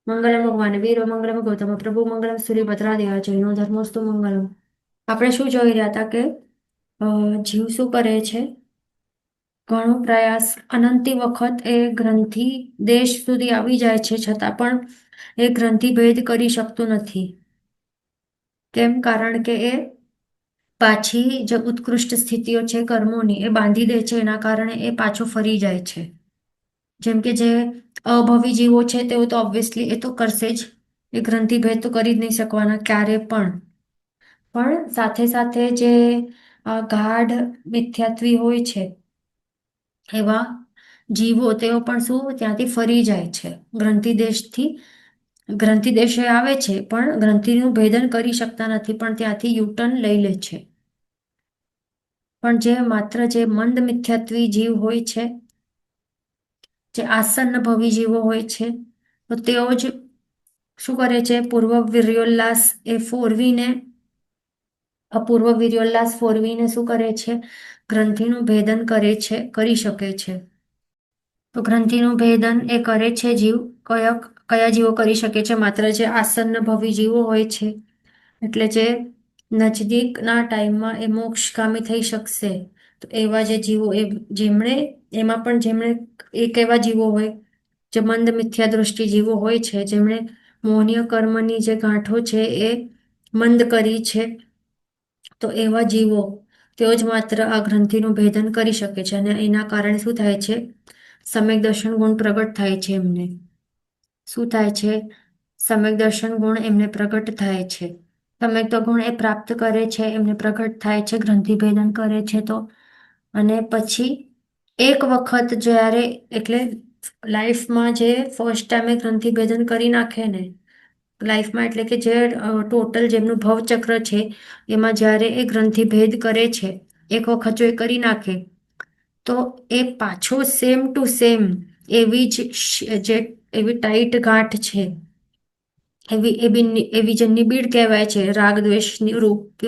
મંગલમ ભગવાન વીરો મંગલમ ગૌતમ પ્રભુ મંગલમ સૂર્યભદ્રાદેવા જૈનો ધર્મોસ્તુ મંગલમ. આપણે શું જોઈ રહ્યા હતા કે અ, જીવ શું કરે છે? ઘણો પ્રયાસ અનંતી વખત એ ગ્રંથિ દેશ સુધી આવી જાય છે, છતાં પણ એ ગ્રંથિ ભેદ કરી શકતું નથી. કેમ? કારણ કે એ પાછી જે ઉત્કૃષ્ટ સ્થિતિઓ છે કર્મોની એ બાંધી દે છે, એના કારણે એ પાછો ફરી જાય છે. જેમ કે જે અભવી જીવો છે તેઓ તો ઓબ્વિયસલી એ તો કરશે જ. એ ગ્રંથિ ભેદ તો કરી જ નહીં શકવાના ક્યારે પણ સાથે સાથે જે ગાઢ મિથ્યાત્વી હોય છે એવા જીવો તેઓ પણ શું ત્યાંથી ફરી જાય છે. ગ્રંથિ દેશે આવે છે પણ ગ્રંથિનું ભેદન કરી શકતા નથી, પણ ત્યાંથી યુટર્ન લઈ લે છે. પણ જે માત્ર જે મંદ મિથ્યાત્વી જીવ હોય છે, જે આસન્ન ભવી જીવો હોય છે, તો તેઓ જ શું કરે છે? પૂર્વ વીર્યોલ્લાસ એ ફોરવીને અપૂર્વ વીર્યોલ્લાસ ફોરવીને શું કરે છે? ગ્રંથિનું ભેદન કરે છે, કરી શકે છે. તો ગ્રંથિનું ભેદન એ કરે છે જીવ. કયા કયા જીવો કરી શકે છે? માત્ર જે આસન્ન ભવી જીવો હોય છે, એટલે જે નજદીકના ટાઈમમાં એ મોક્ષગામી થઈ શકશે. તો એવા જે જીવો જેમણે એમાં પણ જેમણે એક એવા જીવો હોય જે મંદ મિથ્યા દૃષ્ટિ જીવો હોય છે, જેમણે મોહનીય કર્મની જે ગાંઠો છે એ મંદ કરી છે. તો એવા જીવો તેઓ જ માત્ર આ ગ્રંથિનું ભેદન કરી શકે છે, અને એના કારણે શું થાય છે? સમ્યક દર્શન ગુણ પ્રગટ થાય છે એમને. શું થાય છે? સમ્યક દર્શન ગુણ એમને પ્રગટ થાય છે. સમ્યક ગુણ એ પ્રાપ્ત કરે છે, એમને પ્રગટ થાય છે, ગ્રંથિ ભેદન કરે છે. તો અને પછી એક વખત જ્યારે એટલે લાઈફમાં જે ફર્સ્ટ ટાઈમે ગ્રંથિ ભેદન કરી નાખે ને, લાઈફમાં એટલે કે જે ટોટલ જેમનું ભવચક્ર છે એમાં જ્યારે એ ગ્રંથિ ભેદ કરે છે, એક વખત જો એ કરી નાખે તો એ પાછો સેમ ટુ સેમ એવી જ જે એવી ટાઈટ ગાંઠ છે, એવી જે નિબિડ કહેવાય છે, રાગ દ્વેષની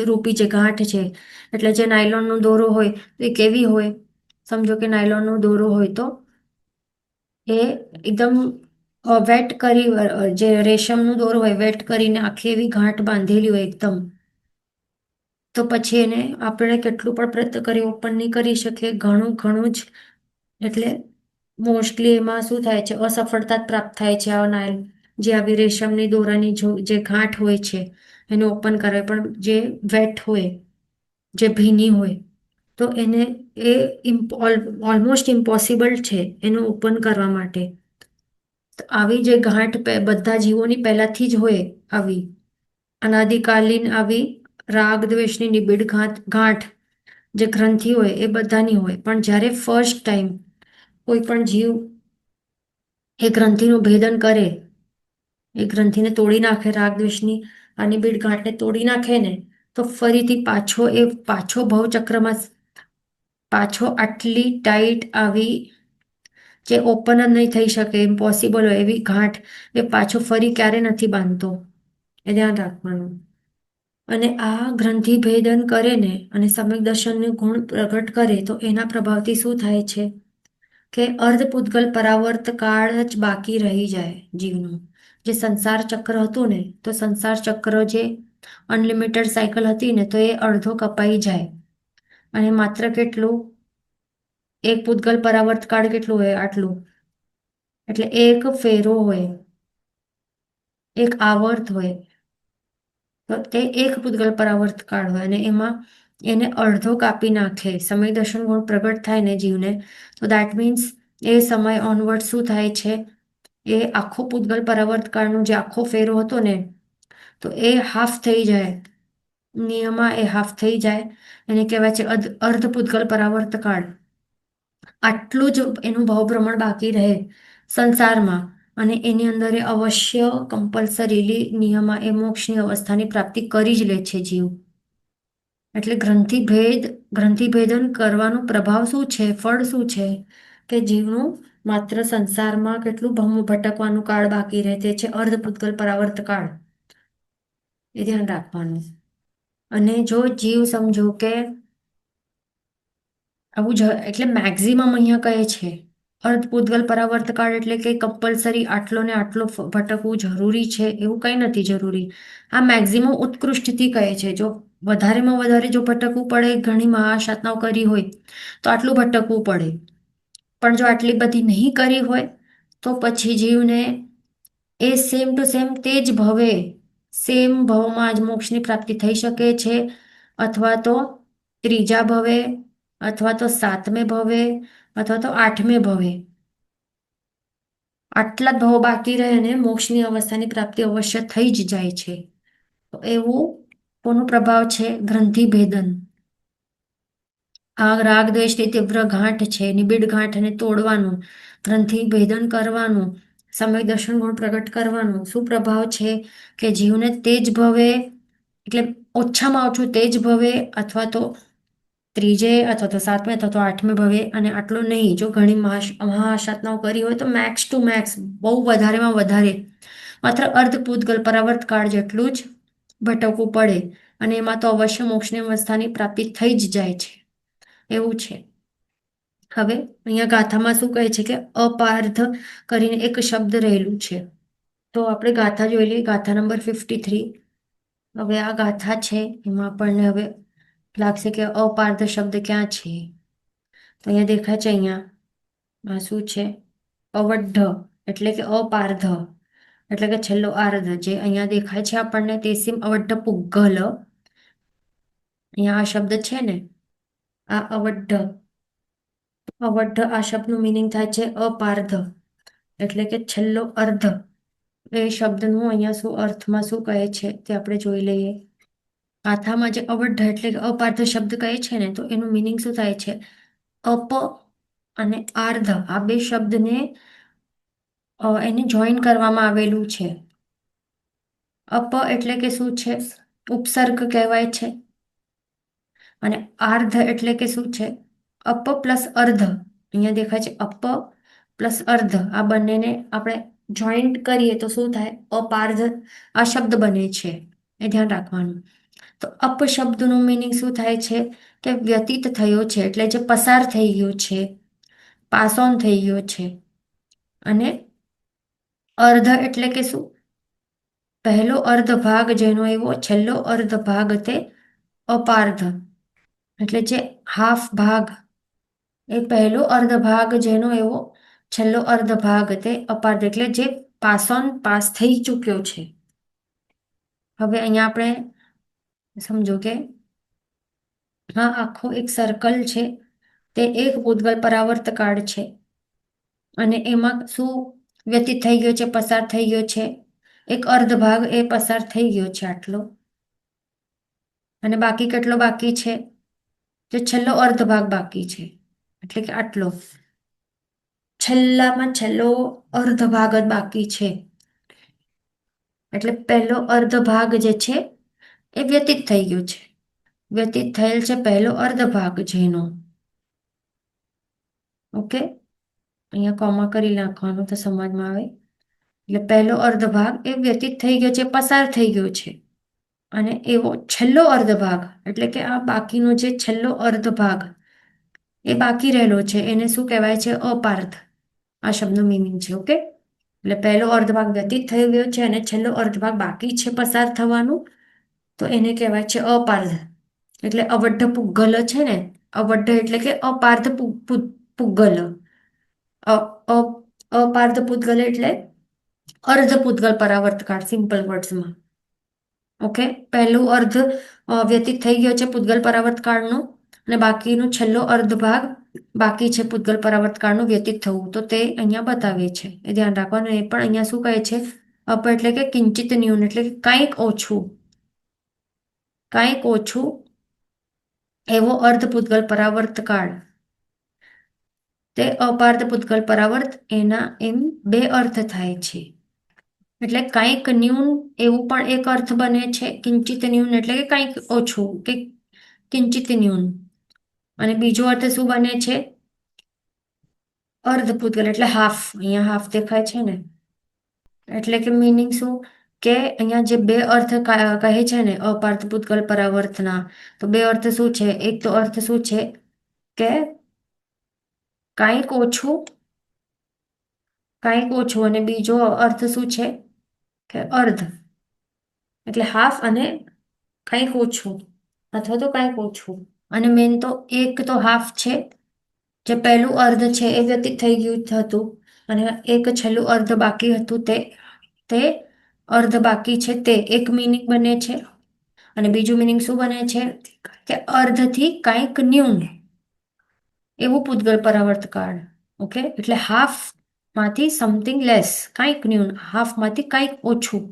રૂપી જે ગાંઠ છે. એટલે જે નાયલોનનો દોરો હોય તો એ કેવી હોય? સમજો કે નાયલોનનો દોરો હોય તો એ એકદમ વેટ કરી, જે રેશમનો દોરો હોય વેટ કરીને આખી એવી ગાંઠ બાંધેલી હોય એકદમ. તો પછી એને આપણે કેટલું પણ પ્રયત્ન કરી ઓપન નહીં કરી શકીએ. ઘણું ઘણું જ એટલે મોસ્ટલી એમાં શું થાય છે? અસફળતા જ પ્રાપ્ત થાય છે. આ નાયલ જે આવી રેશમની દોરાની જે ગાંઠ હોય છે એને ઓપન કરે, પણ જે વેટ હોય, જે ભીની હોય, તો એને એ ઓલમોસ્ટ ઇમ્પોસિબલ છે એનું ઓપન કરવા માટે. તો આવી જે ગાંઠ બધા જીવોની પહેલાથી જ હોય, આવી અનાદિકાલીન આવી રાગ દ્વેષની નિબિડ ગાંઠ જે ગ્રંથિ હોય એ બધાની હોય. પણ જ્યારે ફર્સ્ટ ટાઈમ કોઈ પણ જીવ એ ગ્રંથિનું ભેદન કરે, એ ગ્રંથિને તોડી નાખે, રાગ દ્વેષની આ નિબિડ ગાંઠને તોડી નાખે ને, તો ફરીથી પાછો ભવચક્રમાં પાછો આટલી ટાઈટ આવી જે ઓપન જ નહીં થઈ શકે, ઇમ્પોસિબલ હોય એવી ગાંઠ એ પાછો ફરી ક્યારે નથી બાંધતો. એ ધ્યાન રાખવાનું. અને આ ગ્રંથિ ભેદન કરે ને અને સમ્યક દર્શનનું ગુણ પ્રગટ કરે, તો એના પ્રભાવથી શું થાય છે કે અર્ધપૂતગલ પરાવર્ત કાળ જ બાકી રહી જાય જીવનું. જે સંસાર ચક્ર હતું ને, તો સંસાર ચક્ર જે અનલિમિટેડ સાયકલ હતી ને, તો એ અડધો કપાઈ જાય. અને માત્ર કેટલું? એક પૂતગલ પરાવર્ત કાળ કેટલું હોય? આટલું. એટલે એક ફેરો હોય, એક આવર્ત હોય, તો તે એક પૂતગલ પરાવર્ત કાળ હોય, અને એમાં એને અડધો કાપી નાખે. સમય દર્શન ગુણ પ્રગટ થાય ને જીવને, તો દેટ મીન્સ એ સમય ઓનવર્ડ શું થાય છે? એ આખો પૂતગલ પરાવર્ત કાળનો જે આખો ફેરો હતો ને, તો એ હાફ થઈ જાય. નિયમમાં એ હાફ થઈ જાય. એને કહેવાય છે અર્ધ પૂતગલ પરાવર્ત કાળ. આટલું જ એનું ભાવભ્રમણ બાકી રહે સંસારમાં, અને એની અંદર એ અવશ્ય કમ્પલસરીલી નિયમમાં એ મોક્ષની અવસ્થાની પ્રાપ્તિ કરી જ લે છે જીવ. એટલે ગ્રંથિ ભેદન કરવાનો પ્રભાવ શું છે? ફળ શું છે? કે જીવનું માત્ર સંસારમાં કેટલું ભટકવાનું કાળ બાકી રહે, તે છે અર્ધ પૂતગલ પરાવર્ત કાળ. એ ધ્યાન રાખવાનું. અને જો જીવ સમજો કે આવું એટલે મેક્ઝિમમ અહીંયા કહે છે અર્ધ પૂતગલ પરાવર્ત કાળ એટલે કે કમ્પલસરી આટલો ને આટલો ભટકવું જરૂરી છે એવું કંઈ નથી જરૂરી. આ મેક્સિમમ ઉત્કૃષ્ટથી કહે છે. જો વધારેમાં વધારે જો ભટકવું પડે, ઘણી મહાસાધનાઓ કરી હોય તો આટલું ભટકવું પડે. પણ જો આટલી બધી નહીં કરી હોય તો પછી જીવને એ સેમ ટુ સેમ તે જ ભવે, સેમ ભવમાં જ મોક્ષની પ્રાપ્તિ થઈ શકે છે, અથવા તો ત્રીજા ભવે, અથવા તો સાતમે ભવે, અથવા તો આઠમે ભવે. આટલા જ ભવ બાકી રહે અને મોક્ષની અવસ્થાની પ્રાપ્તિ અવશ્ય થઈ જ જાય છે. તો એવું કોનો પ્રભાવ છે? ગ્રંથિ ભેદન. આ રાગ દ્વેષની તીવ્ર ગાંઠ છે, નિબિડ ગાંઠને તોડવાનું, ગ્રંથિ ભેદન કરવાનું, સમ્યક દર્શન ગુણ પ્રગટ કરવાનું. શું પ્રભાવ છે? કે જીવને તે જ ભવે, એટલે ઓછામાં ઓછું તે જ ભવે, અથવા તો ત્રીજે, અથવા તો સાતમે, અથવા તો આઠમે ભવે. અને આટલું નહીં, જો ઘણી મહાસાધનાઓ કરી હોય તો મેક્સ ટુ મેક્સ, બહુ વધારેમાં વધારે માત્ર અર્ધ પૂતગલ પરાવર્ત કાળ જેટલું જ ભટકવું પડે, અને એમાં તો અવશ્ય મોક્ષની અવસ્થાની પ્રાપ્તિ થઈ જ જાય છે. એવું છે. હવે અહીંયા ગાથામાં શું કહે છે? કે અપાર્થ કરીને એક શબ્દ રહેલું છે. તો આપણે ગાથા જોઈ લઈએ. ગાથા નંબર 53. હવે આ ગાથા છે એમાં આપણને હવે લાગશે કે અપાર્થ શબ્દ ક્યાં છે. તો અહીંયા દેખાય છે. અહીંયા શું છે? અવઢ એટલે કે અપાર્ધ, એટલે કે છેલ્લો આર્ધ. જે અહીંયા દેખાય છે આપણને તે સીમ અવઢ પુગ્ગલ. અહીંયા આ શબ્દ છે ને, આ અવઢ. અવઢ આ શબ્દનું મિનિંગ થાય છે અપાર્ધ, એટલે કે છેલ્લો અર્ધ. એ શબ્દનું અહીંયા શું અર્થમાં શું કહે છે તે આપણે જોઈ લઈએ. ગાથામાં જે અવઢ એટલે કે અપાર્થ શબ્દ કહે છે ને, તો એનું મિનિંગ શું થાય છે? અપ અને આર્ધ આ બે શબ્દને એને જોઈન કરવામાં આવેલું છે. અપ એટલે કે શું છે? ઉપસર્ગ કહેવાય છે. અને આર્ધ એટલે કે શું છે? અપ પ્લસ અર્ધ. અહીંયા દેખાય છે અપ પ્લસ અર્ધ. આ બંનેને આપણે જોઈન્ટ કરીએ તો શું થાય? અપાર્ધ આ શબ્દ બને છે. એ ધ્યાન રાખવાનું. તો અપ શબ્દનું મિનિંગ શું થાય છે? કે વ્યતીત થયો છે, એટલે જે પસાર થઈ ગયો છે, પાસ ઓન થઈ ગયો છે. અને અર્ધ એટલે કે શું? પહેલો અર્ધ ભાગ જેનો એવો છેલ્લો અર્ધ ભાગ તે અપાર્ધ, એટલે જે હાફ ભાગ, એ પહેલો અર્ધ ભાગ જેનો એવો છેલ્લો અર્ધ ભાગ તે અપાર્ધ, એટલે જે પાસ ઓન પાસ થઈ ચૂક્યો છે. હવે અહીંયા આપણે સમજો કે આ આખો એક સર્કલ છે, તે એક પૂતગલ પરાવર્ત કાળ છે. અને એમાં શું વ્યતીત થઈ ગયો છે? પસાર થઈ ગયો છે. એક અર્ધ ભાગ એ પસાર થઈ ગયો છે આટલો. અને બાકી કેટલો બાકી છે? જે છેલ્લો અર્ધ ભાગ બાકી છે, એટલે કે આટલો. છેલ્લામાં છેલ્લો અર્ધ ભાગ જ બાકી છે. એટલે પહેલો અર્ધ ભાગ જે છે એ વ્યતીત થઈ ગયો છે. વ્યતીત થયેલ છે પહેલો અર્ધ ભાગ જેનો. ઓકે, અહીંયા કોમા કરી નાખવાનું તો સમજમાં આવે. એટલે પહેલો અર્ધ ભાગ એ વ્યતીત થઈ ગયો છે, પસાર થઈ ગયો છે. અને એવો છેલ્લો અર્ધ ભાગ, એટલે કે આ બાકીનો જે છેલ્લો અર્ધ ભાગ એ બાકી રહેલો છે, એને શું કહેવાય છે? અપાર્થ. આ શબ્દનો મિનિંગ છે. ઓકે, એટલે પહેલો અર્ધ ભાગ વ્યતીત થઈ ગયો છે અને છેલ્લો અર્ધ ભાગ બાકી છે પસાર થવાનું, તો એને કહેવાય છે અપાર્થ. એટલે અવઢ પુગ્ગલ છે ને, અવઢ એટલે કે અપાર્થ પુગ્ગલ. અપાર્થ પૂતગલ એટલે અર્ધ પૂતગલ પરાવર્ત કાળ, સિમ્પલ વર્ડ્સમાં. ઓકે, પહેલું અર્ધ વ્યતીત થઈ ગયો છે પૂતગલ પરાવર્ત કાળનો, અને બાકીનો છેલ્લો અર્ધ ભાગ બાકી છે પૂતગલ પરાવર્ત કાળનું વ્યતીત થવું. તો તે અહીંયા બતાવે છે, એ ધ્યાન રાખવાનું. એ પણ અહીંયા શું કહે છે? અપ એટલે કે કિંચિત ન્યૂન, એટલે કે કંઈક ઓછું, કંઈક ઓછું એવો અર્ધ પૂતગલ પરાવર્ત કાળ. તે અપાર્થ પૂતગલ પરાવર્ત, એના એમ બે અર્થ થાય છે. એટલે કંઈક ન્યૂન એવું પણ એક અર્થ બને છે. કિંચિત ન્યૂન એટલે કે કંઈક ઓછું, કે કિંચિત ન્યૂન. અને બીજો અર્થ શું બને છે? અર્ધ પૂતગલ એટલે હાફ. અહીંયા હાફ દેખાય છે ને, એટલે કે મિનિંગ શું? કે અહીંયા જે બે અર્થ કહે છે ને અપાર્થ પૂતગલ પરાવર્તના, તો બે અર્થ શું છે? એક તો અર્થ શું છે? કે કંઈક ઓછું કાંઈક ઓછું, અને બીજો અર્થ શું છે કે અર્ધ, એટલે હાફ અને કાંઈક ઓછું, અથવા તો કાંઈક ઓછું. અને મેન તો એક તો હાફ છે, જે પહેલું અર્ધ છે એ વ્યતીત થઈ ગયું હતું, અને એક છેલ્લું અર્ધ બાકી હતું, તે અર્ધ બાકી છે, તે એક મિનિંગ બને છે. અને બીજું મિનિંગ શું બને છે કે અર્ધથી કાંઈક ન્યૂન, એવું પૂતગલ પરાવર્ત કાળ. ઓકે, એટલે હાફ માંથી સમથિંગ લેસ, કાંઈક ન્યૂન, હાફમાંથી કાંઈક ઓછું,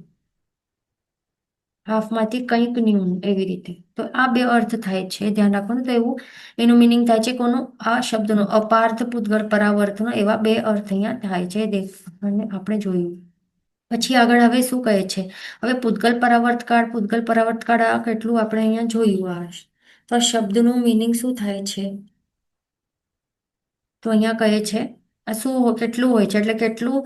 હાફમાંથી કંઈક ન્યૂન, એવી રીતે. તો આ બે અર્થ થાય છે, ધ્યાન રાખવાનું. તો એવું એનું મિનિંગ થાય છે કોનું, આ શબ્દનો અપાર્થ પૂતગળ પરાવર્તનો, એવા બે અર્થ અહીંયા થાય છે, આપણે જોયું. પછી આગળ હવે શું કહે છે, હવે પૂતગલ પરાવર્ત કાળ, પૂતગલ પરાવર્ત કાળ આ કેટલું આપણે અહીંયા જોયું. તો આ શબ્દનું મિનિંગ શું થાય છે, તો અહીંયા કહે છે આ શું કેટલું હોય છે, એટલે કેટલું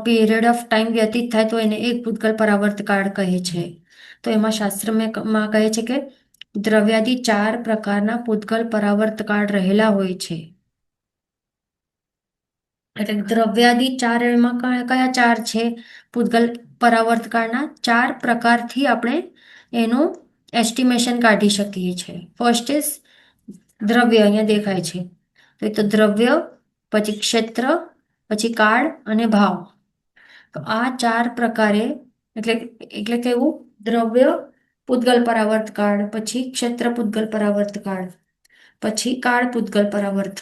પીરિયડ ઓફ ટાઈમ વ્યતીત થાય તો એને એક પૂતગલ પરાવર્ત કાળ કહે છે. તો એમાં શાસ્ત્રમાં કહે છે કે દ્રવ્યાદિ 4 પ્રકારના પૂતગલ પરાવર્ત કાળ રહેલા હોય છે. એટલે દ્રવ્યાદિ 4, એમાં કયા 4 છે પૂતગલ પરાવર્ત કાળના? 4 પ્રકારથી આપણે એનું એસ્ટિમેશન કાઢી શકીએ છીએ. ફર્સ્ટ ઇઝ દ્રવ્ય, અહીંયા દેખાય છે, તો એક તો દ્રવ્ય, પછી ક્ષેત્ર, પછી કાળ અને ભાવ. તો આ 4 પ્રકારે, એટલે એટલે કેવું, દ્રવ્ય પૂતગલ પરાવર્ત કાળ, પછી ક્ષેત્ર પૂતગલ પરાવર્ત કાળ, પછી કાળ પૂતગલ પરાવર્ત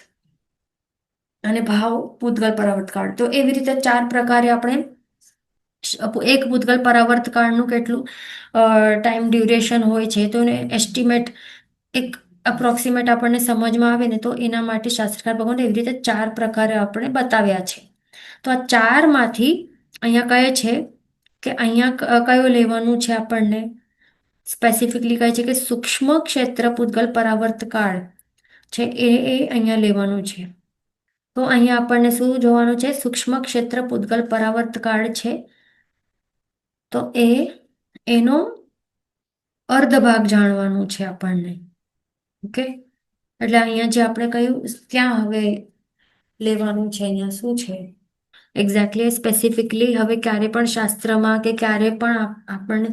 અને ભાવ પૂતગલ પરાવર્ત કાળ. તો એવી રીતે 4 પ્રકારે આપણે એક પૂતગલ પરાવર્ત કાળનું કેટલું ટાઈમ ડ્યુરેશન હોય છે, તો એને એસ્ટિમેટ, એક અપ્રોક્સિમેટ આપણને સમજમાં આવે ને, તો એના માટે શાસ્ત્રકાર ભગવાન એવી રીતે 4 પ્રકારે આપણે બતાવ્યા છે. તો આ 4માંથી અહીંયા કહે છે કે અહીંયા કયો લેવાનું છે આપણને, સ્પેસિફિકલી કહે છે કે સૂક્ષ્મ ક્ષેત્ર પૂતગલ પરાવર્ત કાળ છે, એ અહીંયા લેવાનું છે. તો અહીંયા આપણને શું જોવાનું છે, સૂક્ષ્મ ક્ષેત્ર પૂતગલ પરાવર્ત કાળ છે, તો એનો અર્ધ ભાગ જાણવાનું છે આપણને. ઓકે, એટલે અહીંયા જે આપણે કહ્યું ત્યાં હવે લેવાનું છે, અહીંયા શું છે એક્ઝેક્ટલી સ્પેસિફિકલી, હવે ક્યારે પણ શાસ્ત્રમાં કે ક્યારે પણ આપણને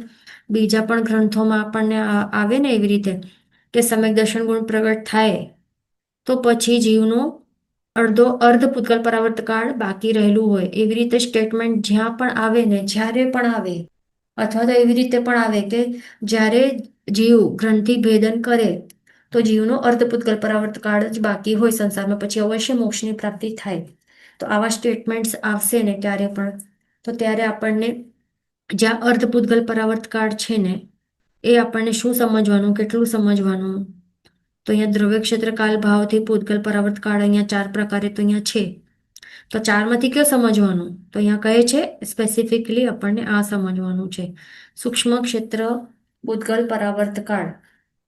બીજા પણ ગ્રંથોમાં આપણને આવે ને એવી રીતે કે સમ્યક દર્શન ગુણ પ્રગટ થાય તો પછી જીવનો અર્ધ પૂતગલ પરાવર્ત કાળ બાકી રહેલું હોય, એવી રીતે સ્ટેટમેન્ટ જ્યાં પણ આવે ને, જ્યારે પણ આવે, અથવા તો એવી રીતે પણ આવે કે જ્યારે જીવ ગ્રંથિ ભેદન કરે તો જીવનો અર્ધ પૂતગલ પરાવર્ત કાળ જ બાકી હોય સંસારમાં, પછી અવશ્ય મોક્ષની પ્રાપ્તિ થાય. તો આવા સ્ટેટમેન્ટ્સ આવશે ને ક્યારે પણ, તો ત્યારે આપણને જ્યાં અર્ધ પૂતગલ પરાવર્ત કાળ છે ને, એ આપણને શું સમજવાનું, કેટલું સમજવાનું. તો અહીંયા દ્રવ્ય ક્ષેત્ર કાલ ભાવથી પૂતગલ પરાવર્ત કાળ અહીંયા 4 પ્રકારે તો અહીંયા છે, તો 4માંથી કયો સમજવાનું, તો અહીંયા કહે છે સ્પેસિફિકલી આપણને આ સમજવાનું છે, સૂક્ષ્મ ક્ષેત્ર પૂતગલ પરાવર્ત કાળ,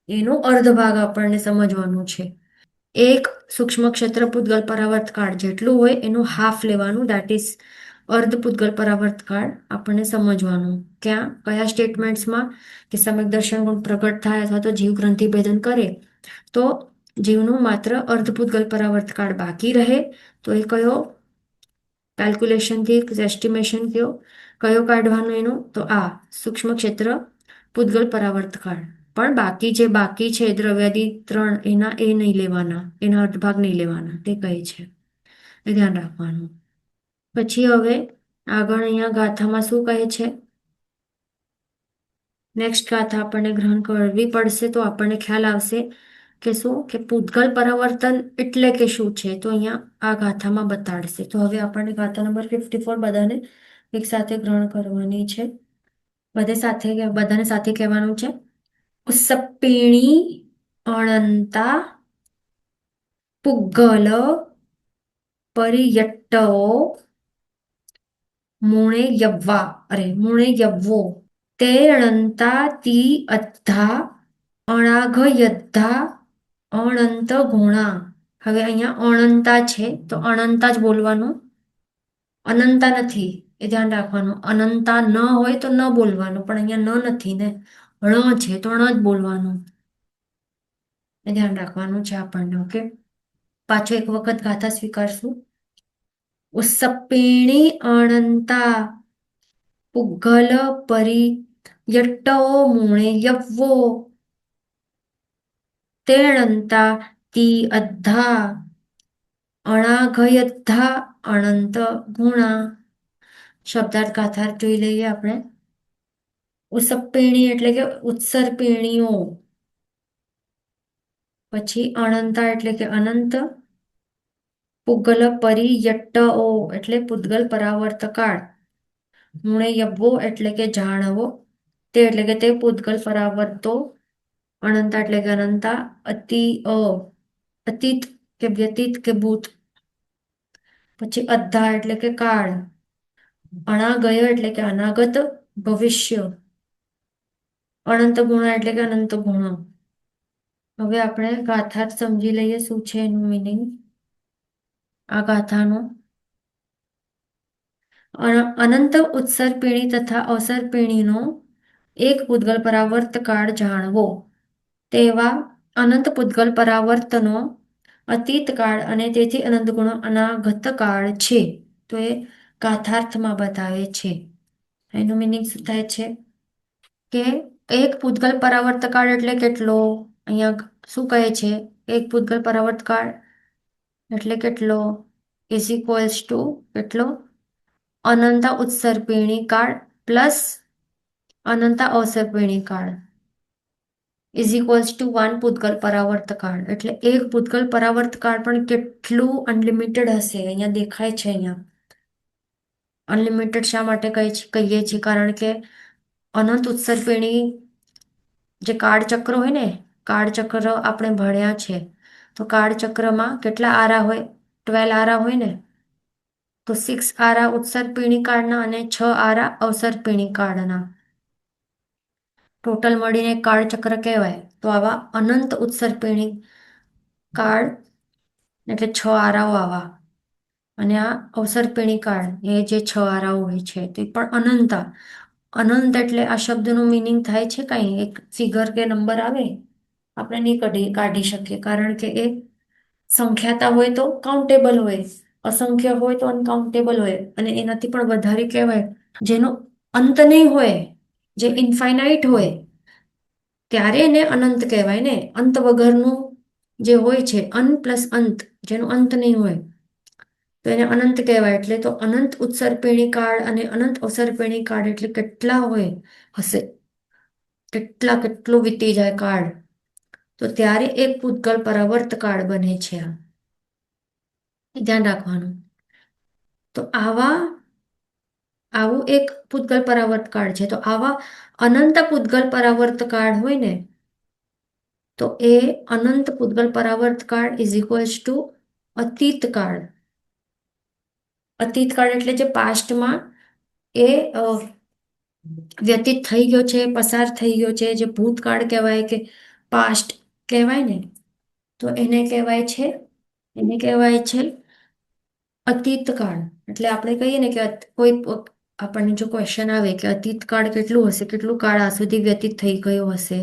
એનો અર્ધ ભાગ આપણને સમજવાનું છે. એક સૂક્ષ્મ ક્ષેત્ર પૂતગલ પરાવર્ત કાળ જેટલું હોય એનું હાફ લેવાનું, દેટ ઇઝ અર્ધ પૂતગલ પરાવર્ત કાળ આપણને સમજવાનું. ક્યાં કયા સ્ટેટમેન્ટ્સમાં કે સમ્યક દર્શન ગુણ પ્રગટ થાય અથવા તો જીવ ગ્રંથિ ભેદન કરે તો જીવનું માત્ર અર્ધ પૂતગલ પરાવર્ત કાળ બાકી રહે, તો એ કયો કેલ્ક્યુલેશનથી એસ્ટિમેશન કયો કાઢવાનો એનો, તો આ સૂક્ષ્મ ક્ષેત્ર પૂતગલ પરાવર્ત કાળ. પણ બાકી જે બાકી છે દ્રવ્યાદિ 3, એના એ નહીં લેવાના, એના અર્ધભાગ નહીં લેવાના, તે કહે છે, એ ધ્યાન રાખવાનું. પછી હવે આગળ અહીંયા ગાથામાં શું કહે છે, નેક્સ્ટ ગાથા આપણને ગ્રહણ કરવી પડશે તો આપણને ખ્યાલ આવશે કે શું કે પૂતગલ પરાવર્તન એટલે કે શું છે, તો અહીંયા આ ગાથામાં બતાડશે. તો હવે આપણને ગાથા નંબર 54 બધાને એક સાથે ગ્રહણ કરવાની છે, બધાને સાથે કહેવાનું છે. ઉસપ્પીણી અણંતા પુગ્ગલ પરિયટ્ટઓ મુણે યવ્વો તે અણંતા તી અદ્ધા અણાઘયદ્ધા અણંત ગુણા. હવે અહીંયા અણંતા છે તો અનંતા જ બોલવાનું, અનંતા નથી, એ ધ્યાન રાખવાનું. અનંતા ન હોય તો ન બોલવાનું, પણ અહીંયા ન નથી ને, ણ છે તો ણ જ બોલવાનું, એ ધ્યાન રાખવાનું છે આપણને. ઓકે, પાછો એક વખત ગાથા સ્વીકારશું. ઉસપ્પીણી અણંતા પુગ્ગલ પરી યટ્ટઓ મૂણે યવ્વો તેણંતા તી અદ્ધા અણાઘયદ્ધા અનંત ગુણા. શબ્દાર્થ ગાથાર્થ જોઈ લઈએ આપણે. ઉસપ્પીણી એટલે કે ઉત્સર્પિણીઓ. પછી અનંતા એટલે કે અનંત. પુગ્ગલ પરી યટ્ટઓ એટલે પૂતગલ પરાવર્ત કાળ. મૂણે યવ્વો એટલે કે જાણવો. તે એટલે કે તે પૂતગલ પરાવર્તો. અનંતા એટલે કે અનંતા. અતીત કે વ્યતીત કે ભૂત. પછી અદ્ધા એટલે કે કાળ. અણાગય એટલે કે અનાગત ભવિષ્ય. અનંત ગુણા એટલે કે અનંત ગુણો. હવે આપણે ગાથાર્થ સમજી લઈએ શું છે એનું મિનિંગ આ ગાથાનો. અનંત ઉત્સર્પિણી તથા અવસર્પિણીનો એક પૂતગલ પરાવર્ત કાળ જાણવો. તેવા અનંત પૂતગલ પરાવર્તનો અતીત કાળ અને તેથી અનંત ગુણો અનાગત કાળ છે. તો એ ગાથાર્થમાં બતાવે છે. એનું મિનિંગ શું થાય છે કે એક પૂતગલ પરાવર્ત કાળ એટલે કેટલો? અહીંયા શું કહે છે? એક પૂતગલ પરાવર્ત કાળ એટલે કેટલો? ઇઝ ઇક્વલ્સ ટુ કેટલો? અનંતા ઉત્સર્પિણી કાળ પ્લસ અનંતા અવસર્પિણી કાળ ઇઝ ઇક્વલ્સ ટુ 1 પૂતગલ પરાવર્ત કાળ. એટલે એક પૂતગલ પરાવર્ત કાળ પણ કેટલું અનલિમિટેડ હશે? અહીંયા દેખાય છે. અહીંયા અનલિમિટેડ શા માટે કહીએ છીએ? કારણ કે અનંત ઉત્સર્પિણી જે કાળચક્ર હોય ને, કાળચક્ર આપણે ભણ્યા છે. તો કાળચક્રમાં કેટલા આરા હોય? 12 આરા હોય ને. તો 6 આરા ઉત્સર્પિણી કાળના અને 6 આરા અવસર્પિણી કાળના. ટોટલ મળીને કાળચક્ર કહેવાય. તો આવા અનંત ઉત્સર્પિણી કાળ એટલે 6 આરાઓ આવા. અને આ અવસર્પિણી કાળ એ જે 6 આરાઓ હોય છે તે પણ અનંતા. અનંત એટલે આ શબ્દનું મિનિંગ થાય છે કાંઈ એક ફિગર કે નંબર આવે આપણે નહીં કાઢી શકીએ, કારણ કે એ સંખ્યાતા હોય તો કાઉન્ટેબલ હોય, અસંખ્ય હોય તો અનકાઉન્ટેબલ હોય, અને એનાથી પણ વધારે કહેવાય જેનો અંત નહીં હોય, જે ઇન્ફાઇનાઇટ હોય ત્યારે એને અનંત કહેવાય ને. અંત વગરનું જે હોય છે અન પ્લસ અંત, જેનો અંત નહીં હોય તો એને અનંત કહેવાય. એટલે તો અનંત ઉત્સર્પિણી કાળ અને અનંત અવસર્પિણી કાળ એટલે કેટલા હોય હશે? કેટલો વીતી જાય કાળ, તો ત્યારે એક પૂતગલ પરાવર્ત કાળ બને છે. આ ધ્યાન રાખવાનું. તો આવું એક પૂતગલ પરાવર્ત કાળ છે. તો આવા અનંત પૂતગલ પરાવર્ત કાળ હોય ને, તો એ અનંત પૂતગલ પરાવર્ત કાળ ઇઝ ઇક્વલ્સ ટુ અતીત કાળ. અતીત કાળ એટલે જે પાસ્ટમાં એ વ્યતીત થઈ ગયો છે, પસાર થઈ ગયો છે, જે ભૂતકાળ કહેવાય કે પાસ્ટ કહેવાય ને, તો એને કહેવાય છે અતીત કાળ. એટલે આપણે કહીએ ને કે કોઈ આપણને જો ક્વેશ્ચન આવે કે અતીત કાળ કેટલું હશે, કેટલું કાળ આ સુધી વ્યતીત થઈ ગયો હશે,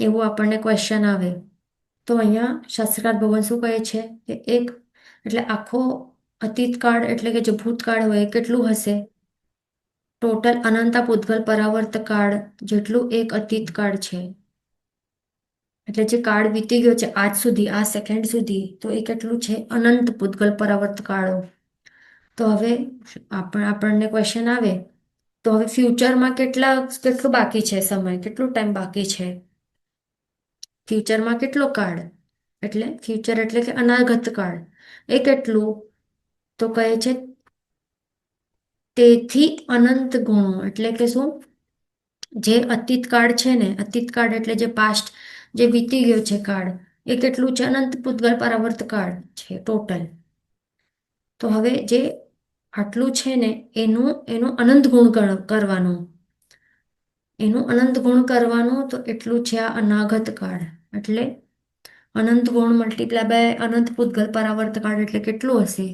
એવું આપણને ક્વેશ્ચન આવે, તો અહીંયા શાસ્ત્રકાર ભગવાન શું કહે છે કે એક એટલે આખો અતીત કાળ એટલે કે જે ભૂતકાળ હોય એ કેટલું હશે? ટોટલ અનંતા પૂતગલ પરાવર્ત કાળ જેટલું એક અતીત કાળ છે. એટલે જે કાળ વીતી ગયો છે આજ સુધી, આ સેકન્ડ સુધી, તો એ કેટલું છે? અનંત પૂતગલ પરાવર્ત કાળો. તો હવે આપણને ક્વેશ્ચન આવે તો હવે ફ્યુચરમાં કેટલું બાકી છે સમય, કેટલું ટાઈમ બાકી છે ફ્યુચરમાં? કેટલો કાળ? એટલે ફ્યુચર એટલે કે અનાગત કાળ. એ કેટલું? તો કહે છે તેથી અનંત ગુણો. એટલે કે શું? જે અતીત કાળ છે ને, અતીત કાળ એટલે જે પાસ્ટ જે વીતી ગયો છે કાળ, એ કેટલું છે? અનંત પૂતગલ પરાવર્ત કાળ છે ટોટલ. તો હવે જે આટલું છે ને એનું અનંત ગુણ કરવાનું. એનું અનંત ગુણ કરવાનું, તો એટલું છે આ અનાગત કાળ. એટલે અનંત ગુણ મલ્ટીપ્લાય બાય અનંત પૂતગલ પરાવર્ત કાળ એટલે કેટલું હશે?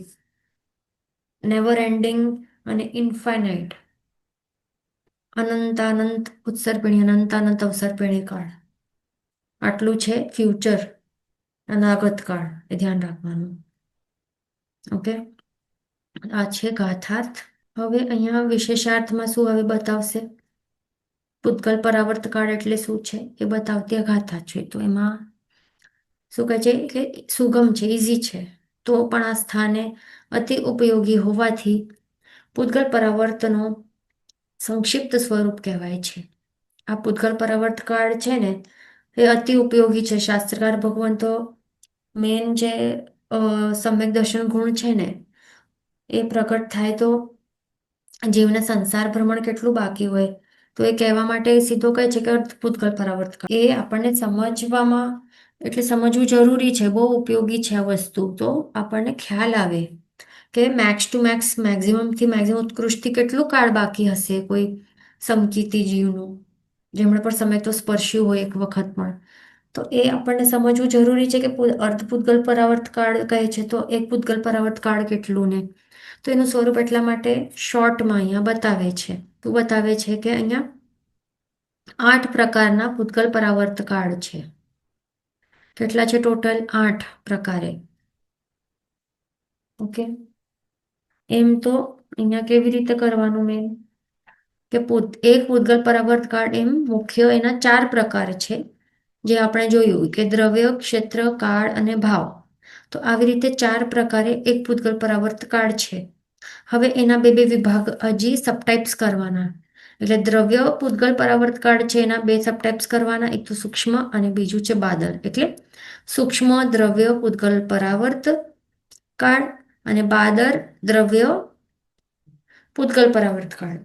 નેવર એન્ડિંગ અને ઇન્ફાઇનાઇટ. અનંત ઉત્સર્પિણી, અનંત અવસર્પિણી કાળ. આટલું છે ફ્યુચર, અનાગત કાળ. એ ધ્યાન રાખવાનું. ઓકે. આ છે ઘાતાર્થ. હવે અહીંયા વિશેષાર્થમાં શું હવે બતાવશે? પૂતગલ પરાવર્ત કાળ એટલે શું છે એ બતાવતી આ ગાથા છે. તો એમાં શું કહે છે કે સુગમ છે, ઇઝી છે, તો પણ આ સ્થાને અતિ ઉપયોગી હોવાથી પૂતગલ પરાવર્તનો સંક્ષિપ્ત સ્વરૂપ કહેવાય છે. આ પૂતગલ પરાવર્ત કાળ છે ને એ અતિ ઉપયોગી છે. શાસ્ત્રકાર ભગવંતો મેન જે સમ્યક દર્શન ગુણ છે ને એ પ્રગટ થાય તો જીવને સંસાર ભ્રમણ કેટલું બાકી હોય તો એ કહેવા માટે સીધો કહે છે કે પૂતગલ પરાવર્ત કાળ. એ આપણને સમજવામાં એટલે સમજવું જરૂરી છે, બહુ ઉપયોગી છે આ વસ્તુ. તો આપણને ખ્યાલ આવે કે મેક્સ ટુ મેક્સ, મેક્સિમમથી મેક્સિમમ ઉત્કૃષ્ટથી કેટલું કાળ બાકી હશે કોઈ સમકીતી જીવનું, જેમણે પણ સમય તો સ્પર્શ્યું હોય એક વખત પણ. તો એ આપણને સમજવું જરૂરી છે કે અર્ધ પૂતગલ પરાવર્ત કાળ કહે છે તો એક પૂતગલ પરાવર્ત કાળ કેટલું ને. તો એનું સ્વરૂપ એટલા માટે શોર્ટમાં અહીંયા બતાવે છે. તો બતાવે છે કે અહીંયા 8 પ્રકારના પૂતગલ પરાવર્ત કાળ છે. કેટલા છે ટોટલ? 8 પ્રકારે. ઓકે. એમ તો અહીંયા કેવી રીતે કરવાનું મેન કે એક પૂતગલ પરાવર્ત કાળ એમ મુખ્ય એના 4 પ્રકાર છે, જે આપણે જોયું કે દ્રવ્ય, ક્ષેત્ર, કાળ અને ભાવ. તો આવી રીતે 4 પ્રકારે એક પૂતગલ પરાવર્ત કાળ છે. હવે એના બે બે વિભાગ હજી સબટાઇપ્સ કરવાના. એટલે દ્રવ્ય પૂતગલ પરાવર્ત કાળ છે એના બે સબટાઇપ્સ કરવાના, એક તો સૂક્ષ્મ અને બીજું છે બાદર. એટલે સૂક્ષ્મ દ્રવ્ય પૂતગલ પરાવર્ત કાળ અને બાદર દ્રવ્ય પૂતગલ પરાવર્ત કાળ.